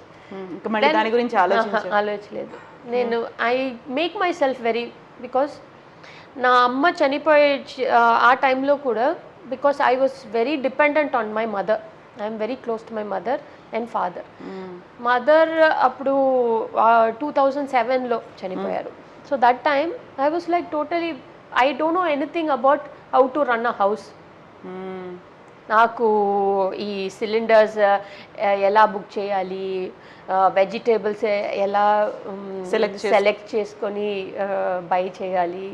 ఇంకా మళ్ళీ దాని గురించి ఆలోచించలేదు నేను. I make my self very, because నా అమ్మ చనిపోయే ఆ టైంలో కూడా, because I was very dependent on my mother. I'm very close to my mother and father. Mother అప్పుడు 2007లో చనిపోయారు. So that time I was like totally, I don't know anything about how to run a house. నాకు ఈ సిలిండర్స్ ఎలా బుక్ చేయాలి, వెజిటేబుల్స్ ఎలా సెలెక్ట్ చేసుకొని బై చేయాలి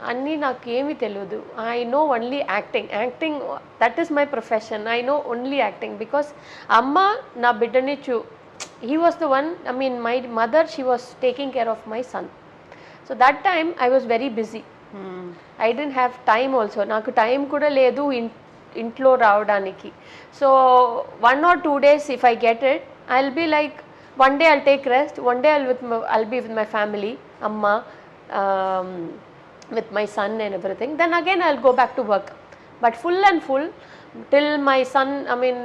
అన్నీ నాకేమీ తెలియదు. I know only acting that is my profession. I know only acting because అమ్మ నా బిడ్డని he was the one, I mean my mother, she was taking care of my son. So that time I was very busy. I don't have time also. నాకు టైం కూడా లేదు ఇంట్లో రావడానికి. So 1 or 2 days if I get it, I'll be like, one day I'll take rest, one day I'll be with my family, amma, with my son and everything. Then again I'll go back to work. But full till my son, I mean,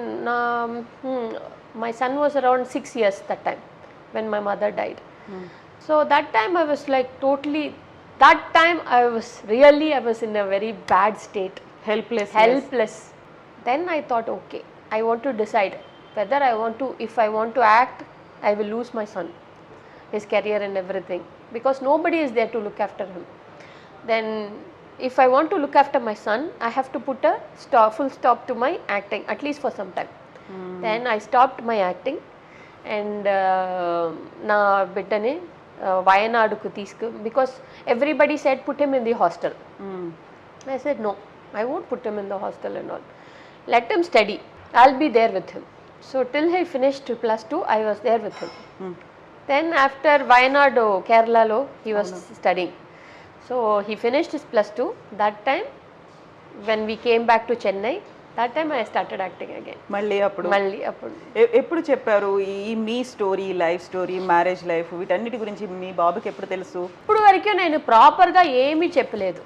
my son was around 6 years that time when my mother died. So that time I was like totally, that time I was in a very bad state. Helpless. Then I thought, okay, I want to decide whether if I want to act, I will lose my son, his career and everything, because nobody is there to look after him. Then if I want to look after my son, I have to put a full stop to my acting, at least for some time. Then I stopped my acting and na biddane Vayanaduku teesku, because everybody said put him in the hostel. I said no, I won't put him in the hostel and all. Let him study. I'll be there with him. So till he finished +2, I was there with him. Then after Wayanadu, Kerala lo, he was studying. So he finished his +2. That time when we came back to Chennai, that time I started acting again. మళ్ళీ అప్పుడు ఎప్పుడు చెప్పారు ఈ మీ story, life story, marriage life, వీటన్నిటి గురించి మీ బాబుకి ఎప్పుడు తెలుసు? ఇప్పుడు వరకు నేను ప్రాపర్గా ఏమీ చెప్పలేదు.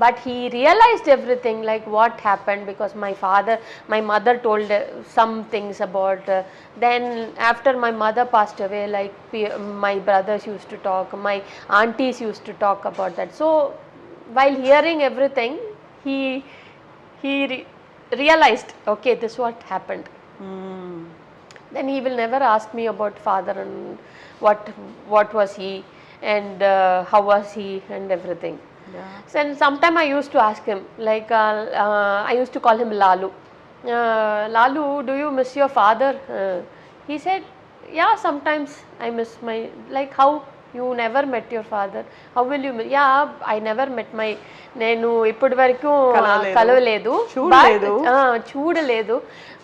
But he realized everything like what happened, because my mother told some things about. Then after my mother passed away, like my brothers use to talk, my aunties use to talk about that. So while hearing everything, he realized, okay, this what happened. Then he will never ask me about father and what was he and how was he and everything. So sometime I used to ask him, like I used to call him Lalu. Lalu, do you miss your father? He said, yeah, sometimes I miss my, like, how you never met your father, how will you miss? Yeah, I never met my, నేను ఇప్పటి వరకు కలవలేదు, చూడలేదు.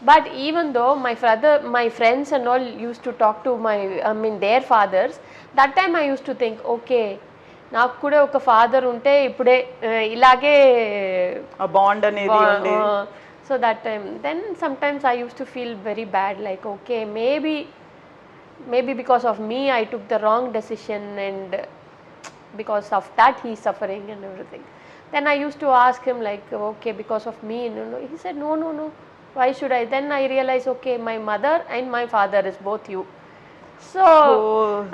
But even though my friends and all use to talk to their fathers, that time I use to think, okay, నాకు కూడా ఒక ఫాదర్ ఉంటే ఇప్పుడే ఇలాగే బాండ్ అనేది. So that time, then sometimes I use to feel very bad, like okay, maybe because of me I took the wrong decision and because of that he is suffering and everything. Then I used to ask him like, okay, because of me, no. He said, no, why should I? Then I realized, okay, my mother and my father is both you. So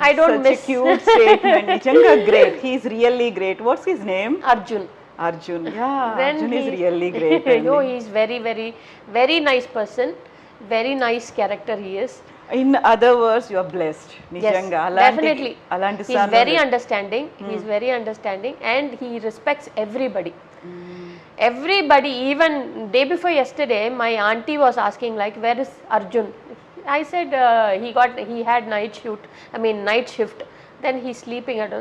I don't such miss. a cute statement. Nichanga great. He is really great. What's his name? Arjun. Yeah, then Arjun is really great. No, he is very, very, very nice person. Very nice character he is. In other words, you are blessed. Nijanga. Yes, definitely. He is very understanding. He is very understanding and he respects everybody. Everybody, even day before yesterday, my auntie was asking like, where is Arjun? I said he had night shift. Then he's sleeping at.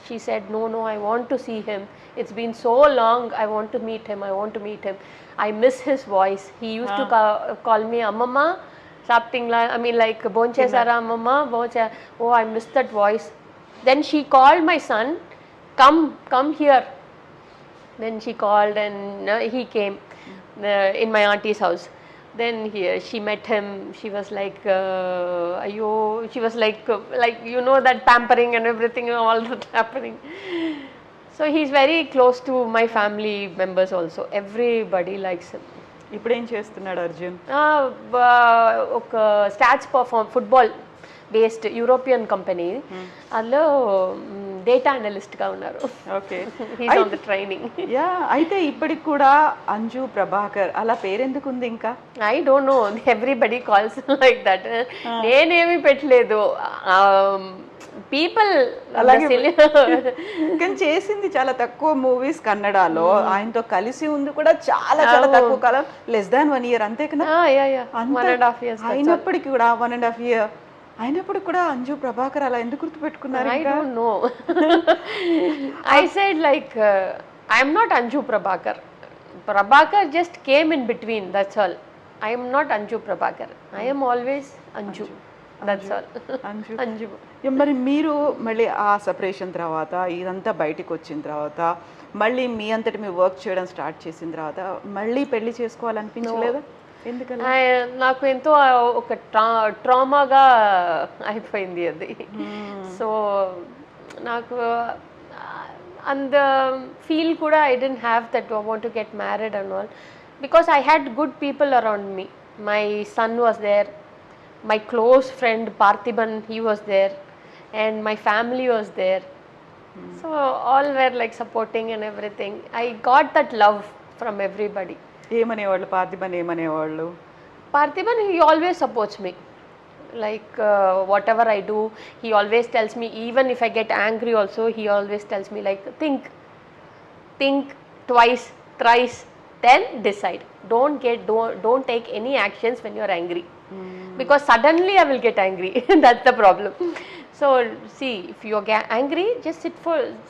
She said, no, I want to see him. It's been so long. I want to meet him. I miss his voice. He used to call me Amma. something like, I mean, like, Bonchesara mama, oh, I missed that voice. Then she called my son, come here. Then she called and he came in my auntie's house. Then she met him. She was like, ayo, she was like you know, that pampering and everything, all that happening. So he's very close to my family members also. Everybody likes him. ఇప్పుడు ఏం చేస్తున్నాడు అర్జున్? ఒక stats football based European company, అందులో డేటా అనలిస్ట్గా ఉన్నారు. Okay, he's on the training. Yeah, అయితే ఇప్పటికి కూడా అంజు ప్రభాకర్ అలా పేరెందుకు ఉంది ఇంకా? I don't no, everybody calls like that. నేనేమి పెట్టలేదు, పీపుల్ అలాగే. కానీ చేసింది చాలా తక్కువ మూవీస్ కన్నడలో, ఆయనతో కలిసి ఉంది కూడా చాలా చాలా తక్కువ కాలం, లెస్ దాన్ 1 year అంతే కదా. 1.5 years అయినప్పటికీ కూడా 1.5 year అయినప్పుడు కూడా అంజు ప్రభాకర్ అలా ఎందుకు గుర్తుపెట్టుకున్నారు? I don't know. I said like, I am not Anju Prabhakar. Prabhakar just came in between, that's all. I am not Anju Prabhakar. I am always Anju. That's all. Anju. మరి మీరు మళ్ళీ ఆ సెపరేషన్ తర్వాత ఇదంతా బయటికి వచ్చిన తర్వాత మళ్ళీ మీ అంతటి మీ వర్క్ చేయడం స్టార్ట్ చేసిన తర్వాత మళ్ళీ పెళ్లి చేసుకోవాలనిపించలేదా? ఎందుకని? నాకు ఎంతో ఒక ట్రామాగా అయిపోయింది అది. సో నాకు అంత ఫీల్ కూడా I don't have that I want to get married and all, because I had good people around me. My son was there, my close friend Parthiban, he was there, and my family was there. So all were like supporting and everything. I got that love from everybody. ఏమనేవాళ్ళు పార్థిబన్? ఏమనేవాళ్ళు? Parthiban, he always supports me. Like whatever I do, he always tells me, even if I get angry also, he always tells me like, think twice, thrice, then decide. Don't take any actions when you are angry. Because suddenly I will get angry. That's the problem. So see, if you are angry, just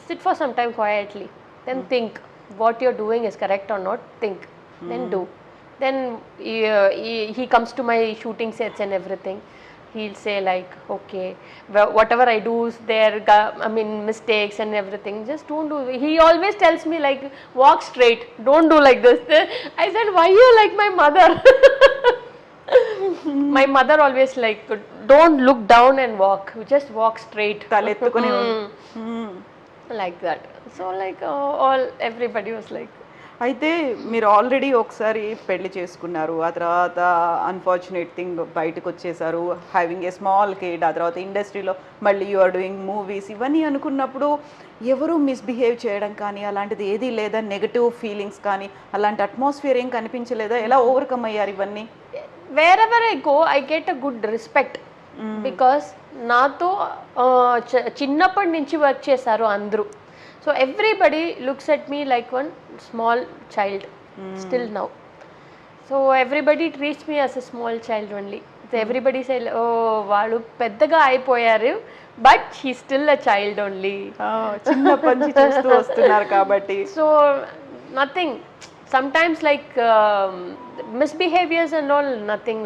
sit for some time quietly. Then think what you're doing is correct or not. Think, then do. Then he comes to my shooting sets and everything. He'll say like, okay, whatever I do is there, I mean mistakes and everything, just don't do. He always tells me like, walk straight, don't do like this. I said, why you like my mother? My mother always like, don't look down and walk, just walk straight. తలెత్తుకొని Like that. So like everybody was like. అయితే మీరు ఆల్రెడీ ఒకసారి పెళ్లి చేసుకున్నారు, ఆ తర్వాత అన్ఫార్చునేట్ థింగ్ బయటకు వచ్చేసారు, హ్యావింగ్ ఏ స్మాల్ కిడ్. ఆ తర్వాత ఇండస్ట్రీలో మళ్ళీ యు ఆర్ డూయింగ్ మూవీస్. ఇవన్నీ అనుకున్నప్పుడు ఎవరు మిస్బిహేవ్ చేయడం కానీ అలాంటిది ఏదీ లేదా? నెగటివ్ ఫీలింగ్స్ కానీ అలాంటి అట్మాస్ఫియర్ ఏం కనిపించలేదా? ఎలా ఓవర్కమ్ అయ్యారు ఇవన్నీ? Wherever I go, I get a good respect. Because నాతో చిన్నప్పటి నుంచి వర్క్ చేశారు అందరూ. So everybody looks at me like one small child still now. So everybody treats me as a small child only. So everybody say, oh, వాళ్ళు పెద్దగా అయిపోయారు, but she's still a child only. చిన్నప్పటి నుంచి చూస్తూ వస్తున్నారు కాబట్టి. So nothing. Sometimes like misbehaviors and all, nothing.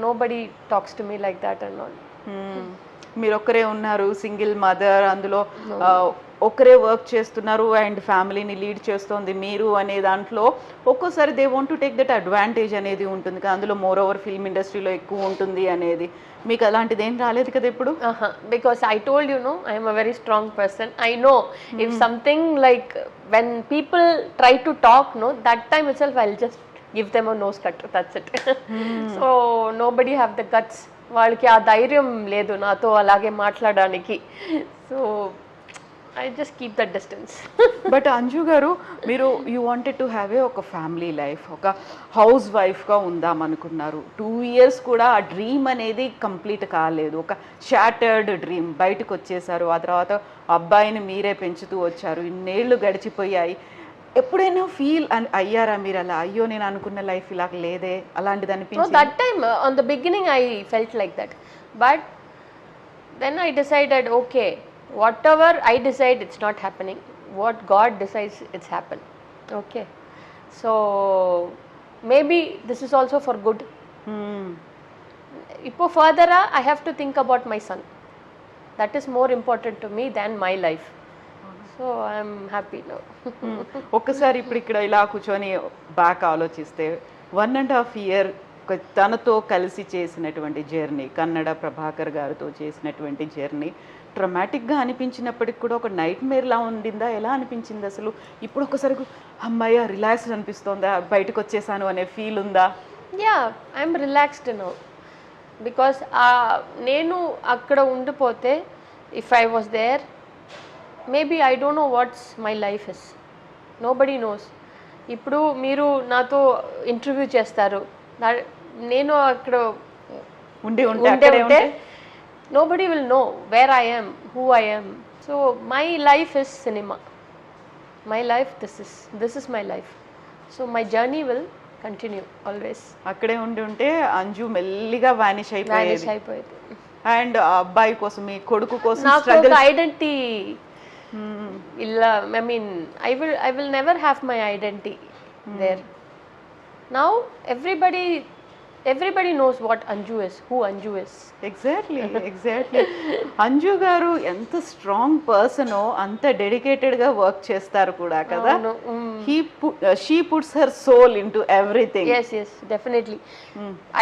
Nobody talks to me like that and all. మీరు ఒక్కరే ఉన్నారు, సింగిల్ మదర్, అందులో ఒక్కరే వర్క్ చేస్తున్నారు అండ్ ఫ్యామిలీని లీడ్ చేస్తోంది మీరు అనే దాంట్లో ఒక్కోసారి they want to take that advantage అనేది ఉంటుంది కదా, అందులో మోర్ ఓవర్ ఫిల్మ్ ఇండస్ట్రీలో ఎక్కువ ఉంటుంది అనేది. మీకు అలాంటిది ఏం రాలేదు కదా ఇప్పుడు? Because I told you, no, I am a very strong person. I know if something like when people try to talk, no, that time itself I'll just give them a nose cut. That's it. So nobody have the guts. వాళ్ళకి ఆ ధైర్యం లేదు నాతో అలాగే మాట్లాడడానికి. So I just keep that distance. But Anju గారు, మీరు you wanted to have a ఒక ఫ్యామిలీ లైఫ్, ఒక హౌస్ వైఫ్గా ఉందాం అనుకున్నారు. 2 years కూడా ఆ డ్రీమ్ అనేది కంప్లీట్ కాలేదు, ఒక షాటర్డ్ డ్రీమ్. బయటకు వచ్చేసారు, ఆ తర్వాత అబ్బాయిని మీరే పెంచుతూ వచ్చారు, ఇన్నేళ్ళు గడిచిపోయాయి. ఎప్పుడైనా ఫీల్ అయ్యారా మీరు అలా, అయ్యో నేను అనుకున్న లైఫ్ ఇలా లేదే అలాంటిది అనిపించింది? That time on the beginning I felt like that, but then I decided, okay, whatever I decide, it's not happening. What God decides, it's happen. Okay, so maybe this is also for good. Ipo further I have to think about my son. That is more important to me than my life. So I am happy now. ఒక్కసారి ఇప్పుడు ఇక్కడ ఇలా కూర్చొని బ్యాక్ ఆలోచిస్తే 1.5 ఇయర్ తనతో కలిసి చేసినటువంటి జర్నీ, కన్నడ ప్రభాకర్ గారితో చేసినటువంటి జర్నీ ట్రమాటిక్గా అనిపించినప్పటికి కూడా ఒక నైట్ మేర్లా ఉండిందా? ఎలా అనిపించింది అసలు? ఇప్పుడు ఒకసారి అమ్మాయి రిలాక్స్డ్ అనిపిస్తోందా, బయటకు వచ్చేసాను అనే ఫీల్ ఉందా? Yeah, I'm relaxed now. Because నేను అక్కడ ఉండిపోతే, if I was there, maybe I don't know what's my life is. Nobody knows. ఇప్పుడు మీరు నాతో ఇంటర్వ్యూ చేస్తారు, నేను అక్కడ ఉంటే nobody will know where I am, who I am. So my life is cinema. My life, this is my life. So my journey will continue always. అక్కడే ఉంటే అంజు మెల్లిగా వానిష్ అయిపోయేది. అండ్ అబ్బాయి కోసం, మీ కొడుకు కోసం నాకు ఒక ఐడెంటిటీ ఇలా, I mean I will never have my identity there. Now everybody knows what Anju is, who Anju is. Exactly. Anju garu ఎంత స్ట్రాంగ్ పర్సనో అంత డెడికేటెడ్గా వర్క్ చేస్తారు కూడా కదా. She puts her soul into everything. Yes, definitely.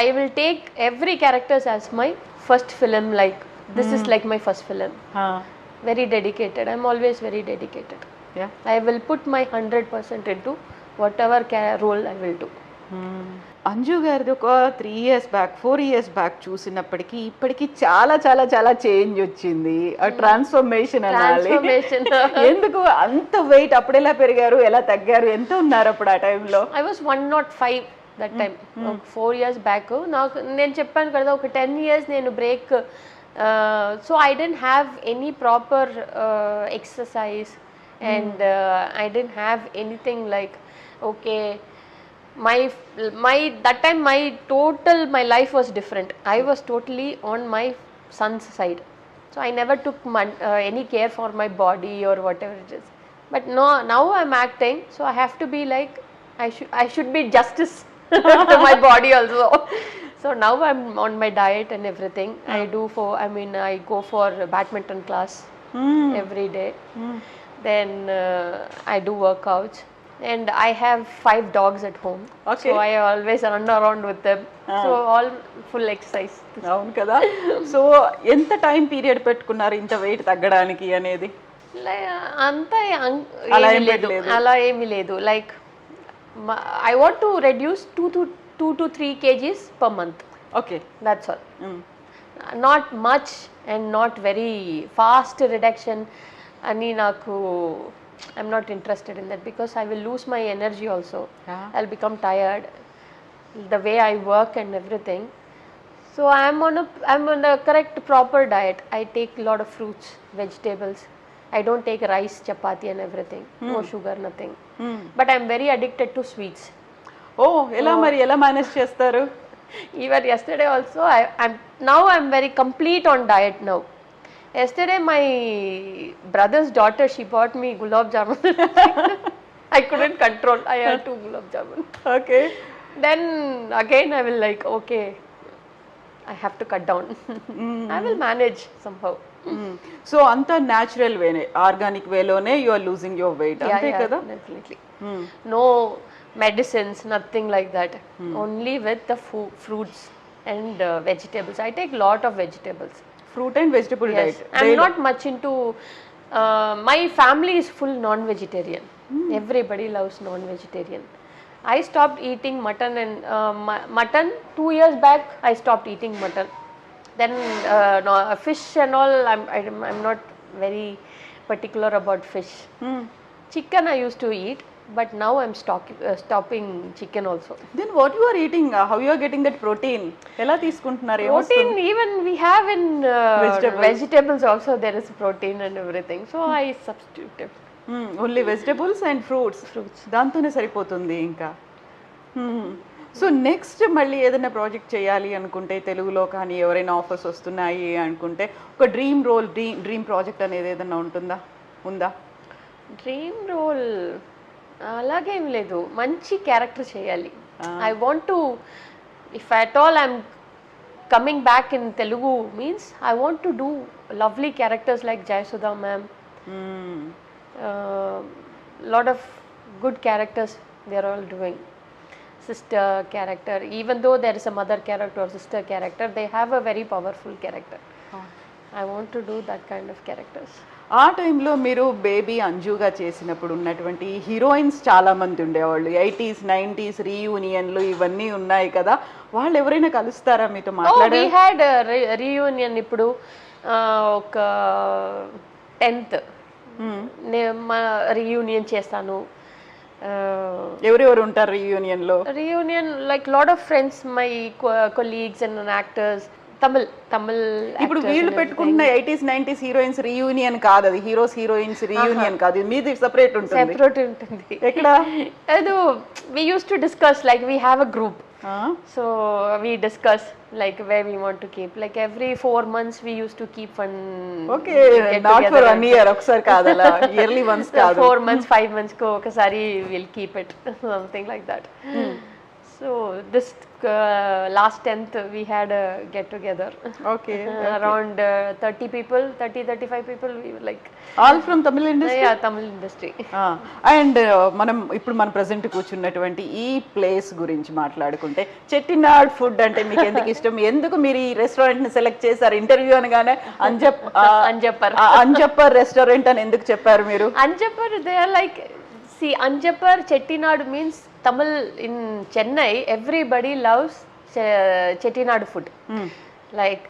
I will take every characters as my first film, like this is like my first film. Very dedicated. I'm always very dedicated. Yeah. I will put my 100% into whatever role I will do. Anju గారిది ఒక 3 years బ్యాక్ 4 years బ్యాక్ చూసినప్పటికీ ఇప్పటికీ చాలా చాలా చాలా చేంజ్ వచ్చింది. ట్రాన్స్ఫర్మేషన్ అనాలి. ఎందుకు అంత వెయిట్? అప్పుడు ఎలా పెరిగారు, ఎలా తగ్గారు, ఎంత ఉన్నారు అప్పుడు ఆ టైంలో? I was 105 that time. 4 years back. నాకు నేను చెప్పాను కదా ఒక 10 years నేను break. So I didn't have any proper exercise and I didn't have anything like, okay, my that time my life was different. I was totally on my son's side, so I never took any care for my body or whatever it is. But now I'm acting, so I have to be like, I should be justice to my body also. So now I'm on my diet and everything. I go for badminton class every day. Then I do workouts. And I have 5 dogs at home. Okay. So I always run around with them. So all full exercise. అవును కదా. సో ఎంత టైం పీరియడ్ పెట్టుకున్నారు ఇంత వెయిట్ తగ్గడానికి అనేది? అంతా అలా ఏమీ లేదు. Like I want to reduce 2 to 3 kgs per month. Okay. That's all. Not much and not very fast reduction. అని నాకు I'm not interested in that because I will lose my energy also. I'll become tired the way I work and everything. So I'm on a correct proper diet. I take a lot of fruits, vegetables. I don't take rice, chapati and everything. No sugar, nothing. But I'm very addicted to sweets. ఎలా మేనేజ్ చేస్తారు? Even yesterday also I'm very complete on diet now. Yesterday my brother's daughter, she bought me gulab jamun. I couldn't control. I had 2 gulab jamun. Okay. Then again I will like, okay, I have to cut down. I will manage somehow. So anta natural way, organic way lone you are losing your weight. Ante kada? Definitely. No medicines, nothing like that. Only with the fruits and vegetables. I take lot of vegetables. Fruit and vegetable diet. I'm not much into my family is full non-vegetarian. Everybody loves non-vegetarian. I stopped eating mutton and mutton 2 years back. I stopped eating mutton. Then fish and all, I'm not very particular about fish. Chicken I used to eat, but now I'm stopping chicken also. Then what you are eating? How you are getting that protein? Ela తీసుకుంటున్నారు? Protein even we have in vegetables also, there is protein and everything. So I substitute it. Only vegetables and fruits. దాంతోనే సరిపోతుంది ఇంకా. సో నెక్స్ట్ మళ్ళీ ఏదైనా ప్రాజెక్ట్ చేయాలి అనుకుంటే తెలుగులో కానీ ఎవరైనా ఆఫర్స్ వస్తున్నాయి అనుకుంటే ఒక డ్రీమ్ రోల్, డ్రీమ్ ప్రాజెక్ట్ అనేది ఏదైనా ఉందా? డ్రీమ్ రోల్ అలాగేం లేదు, మంచి క్యారెక్టర్ చేయాలి. I want to, if at all I'm coming back in Telugu means I want to do lovely characters like Jayasudha ma'am. Lot of good characters they are all doing. Sister character, even though there is a mother character or sister character, they have a very powerful character. I want to do that kind of characters. ఆ టైంలో మీరు బేబీ అంజుగా చేసినప్పుడు ఉన్నటువంటి హీరోయిన్స్ చాలా మంది ఉండేవాళ్ళు. 80s 90s రీయూనియన్లు ఇవన్నీ ఉన్నాయి కదా, వాళ్ళు ఎవరైనా కలుస్తారా మీతో మాట్లాడే? We had a reunion ఇప్పుడు ఒక 10th రీయూనియన్ చేస్తాను. ఎవరెవరు ఉంటారు రీయూనియన్ లో? Reunion like lot of friends, my colleagues and actors. Tamil ఇప్పుడు వీళ్ళు పెట్టుకుంటున్న 80s 90s హీరోయిన్స్ రీయూనియన్ కాదు, అది హీరోస్ హీరోయిన్స్ రీయూనియన్ కాదు, మీది సెపరేట్ ఉంటుంది. సెపరేట్ ఉంటుంది. ఎక్కడ? అది we used to discuss, like we have a group, so we discuss like where we want to keep, like every 4 months we used to keep one. Okay, not for 1 year, ఒకసారి కాదు, అలా yearly once కాదు. 4 months 5 months ko ఒకసారి we'll keep it, something like that. So this last 10th we had a get together. Okay. Around 30 people, 35 people, we were like all from Tamil industry. Yeah, Tamil industry. And మనం ఇప్పుడు మన ప్రెసెంట్ కూర్చున్నటువంటి ఈ ప్లేస్ గురించి మాట్లాడుకుంటే, చెట్టినాడ్ ఫుడ్ అంటే మీకు ఎందుకు ఇష్టం? ఎందుకు మీరు ఈ రెస్టారెంట్ ని సెలెక్ట్ చేశారు? ఇంటర్వ్యూ అనగానే అంజప్పర్ రెస్టారెంట్ అని ఎందుకు చెప్పారు మీరు? Anjappar, they are like, see, Anjappar Chettinad means Tamil in Chennai. Everybody loves Chettinad food, like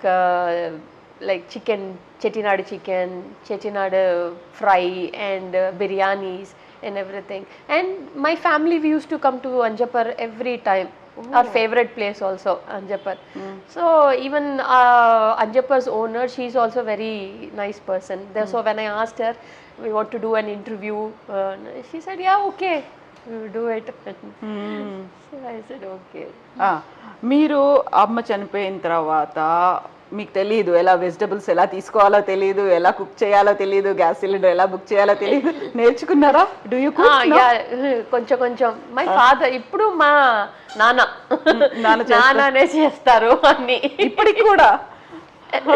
chicken, Chettinad chicken, Chettinad fry, and biryanis and everything. And my family, we used to come to Anjappar every time. Our favorite place also, Anjappar. So even Anjappar's owner, she's also very nice person. So when I asked her, we want to do an interview, she said, yeah, okay, we will do it. So I said, okay. మీరు అమ్మ చనిపోయిన తర్వాత మీకు తెలియదు, ఎలా వెజిటబుల్స్ ఎలా తీసుకోవాలో తెలియదు, ఎలా కుక్ చేయాలో తెలియదు, గ్యాస్ సిలిండర్ ఎలా బుక్ చేయాలో తెలియదు, నేర్చుకున్నారా? Do you cook? కొంచెం మై ఫాదర్, ఇప్పుడు మా నాన్ననే చేస్తారు అన్ని ఇప్పటికి కూడా.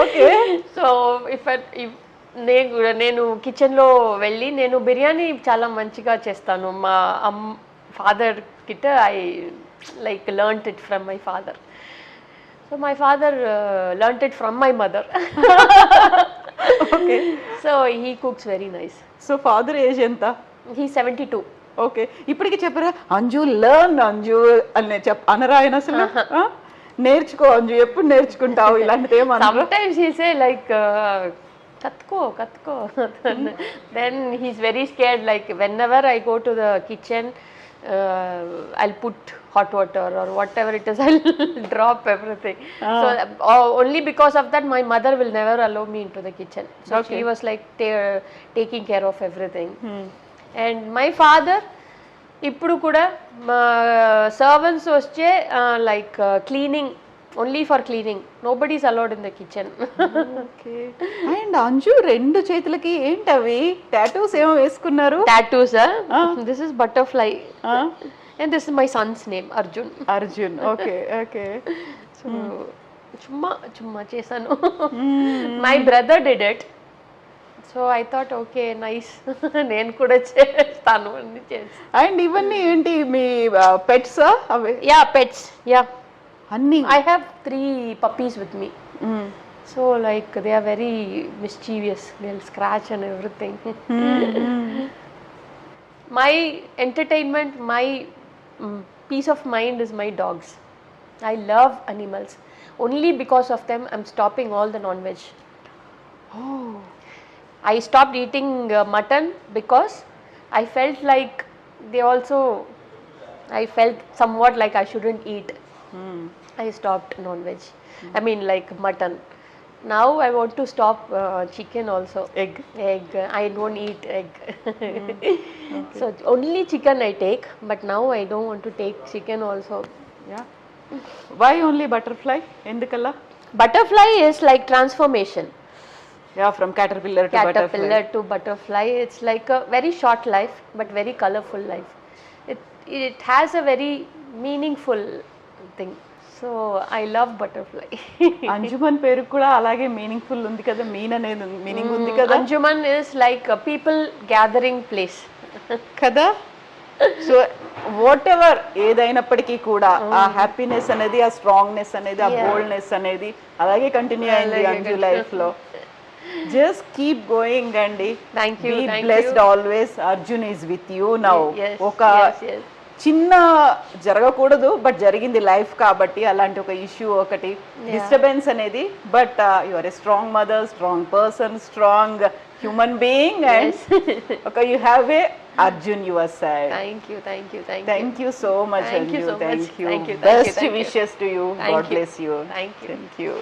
ఓకే. సో నేను కిచెన్లో వెళ్ళి నేను బిర్యానీ చాలా మంచిగా చేస్తాను. మా ఫాదర్ కిட்ட I like learnt it from my father. So my father learnt it from my mother. Okay. So he cooks very nice. So father age ఎంత? He's 72. ఓకే. ఇప్పటికి చెప్పరా అంజు లర్న్ అంజు అని అనరా ఆయన అసలు? నేర్చుకో అంజు, ఎప్పుడు నేర్చుకుంటావు ఇలాంటిది ఏమన్నా? Sometimes he say like katko. Then he's very scared, like whenever I go to the kitchen, I'll put hot water or whatever it is, I'll drop everything. So only because of that my mother will never allow me into the kitchen. So she was like taking care of everything. And my father ఇప్పుడు కూడా servants వచ్చే like cleaning, only for cleaning, nobody is allowed in the kitchen. Okay. And Anju రెండు చేతులకి ఏంటవి టాటూస్ ఏమో వేసుకున్నారు? Tattoos, this is butterfly, and this is my son's name, Arjun. Okay. So chumma chesanu. My brother did it, so I thought, okay, nice, నేను కూడా చేస్తాను అని చేసి. అండ్ ఇవన్నీ ఏంటి మీ పెట్స్? అవే? Yeah, pets, yeah. అన్ని. I have 3 puppies with me. So like they are very mischievous, they'll scratch and everything. My entertainment, my peace of mind is my dogs. I love animals. Only because of them I'm stopping all the non-veg. I stopped eating mutton because I felt like I felt somewhat like I shouldn't eat. I stopped non-veg. I mean like mutton. Now I want to stop chicken also. Egg. I don't eat egg. So only chicken I take, but now I don't want to take chicken also. Yeah. Why only butterfly? Endukalla? Butterfly is like transformation. Yeah, from caterpillar to butterfly. It's like a very short life, but very colorful life. It has a very meaningful thing. So I love butterfly. Anjuman పేరు కూడా అలాగే మీనింగ్ఫుల్ ఉంది కదా, మీన్ అనేది మీనింగ్ ఉంది కదా. Anjuman is like people gathering place కదా. సో వాట్ ఎవర్ ఏదైనప్పటికీ కూడా ఆ హ్యాపీనెస్ అనేది, ఆ స్ట్రాంగ్నెస్ అనేది, ఆ బోల్డ్నెస్ అనేది అలాగే కంటిన్యూ అయింది అంజు లైఫ్ లో. జస్ట్ కీప్ గోయింగ్ అండి. Thank you. Be blessed always. Arjun is with you now. ఒక చిన్న జరగకూడదు బట్ జరిగింది లైఫ్ కాబట్టి, అలాంటి ఒక ఇష్యూ ఒకటి డిస్టర్బెన్స్ అనేది, but you are a strong mother, strong person, strong human being, and ఒక you have a Arjun your side. Thank you so much, Anju. Thank you. Best wishes to you. God bless you. Thank you.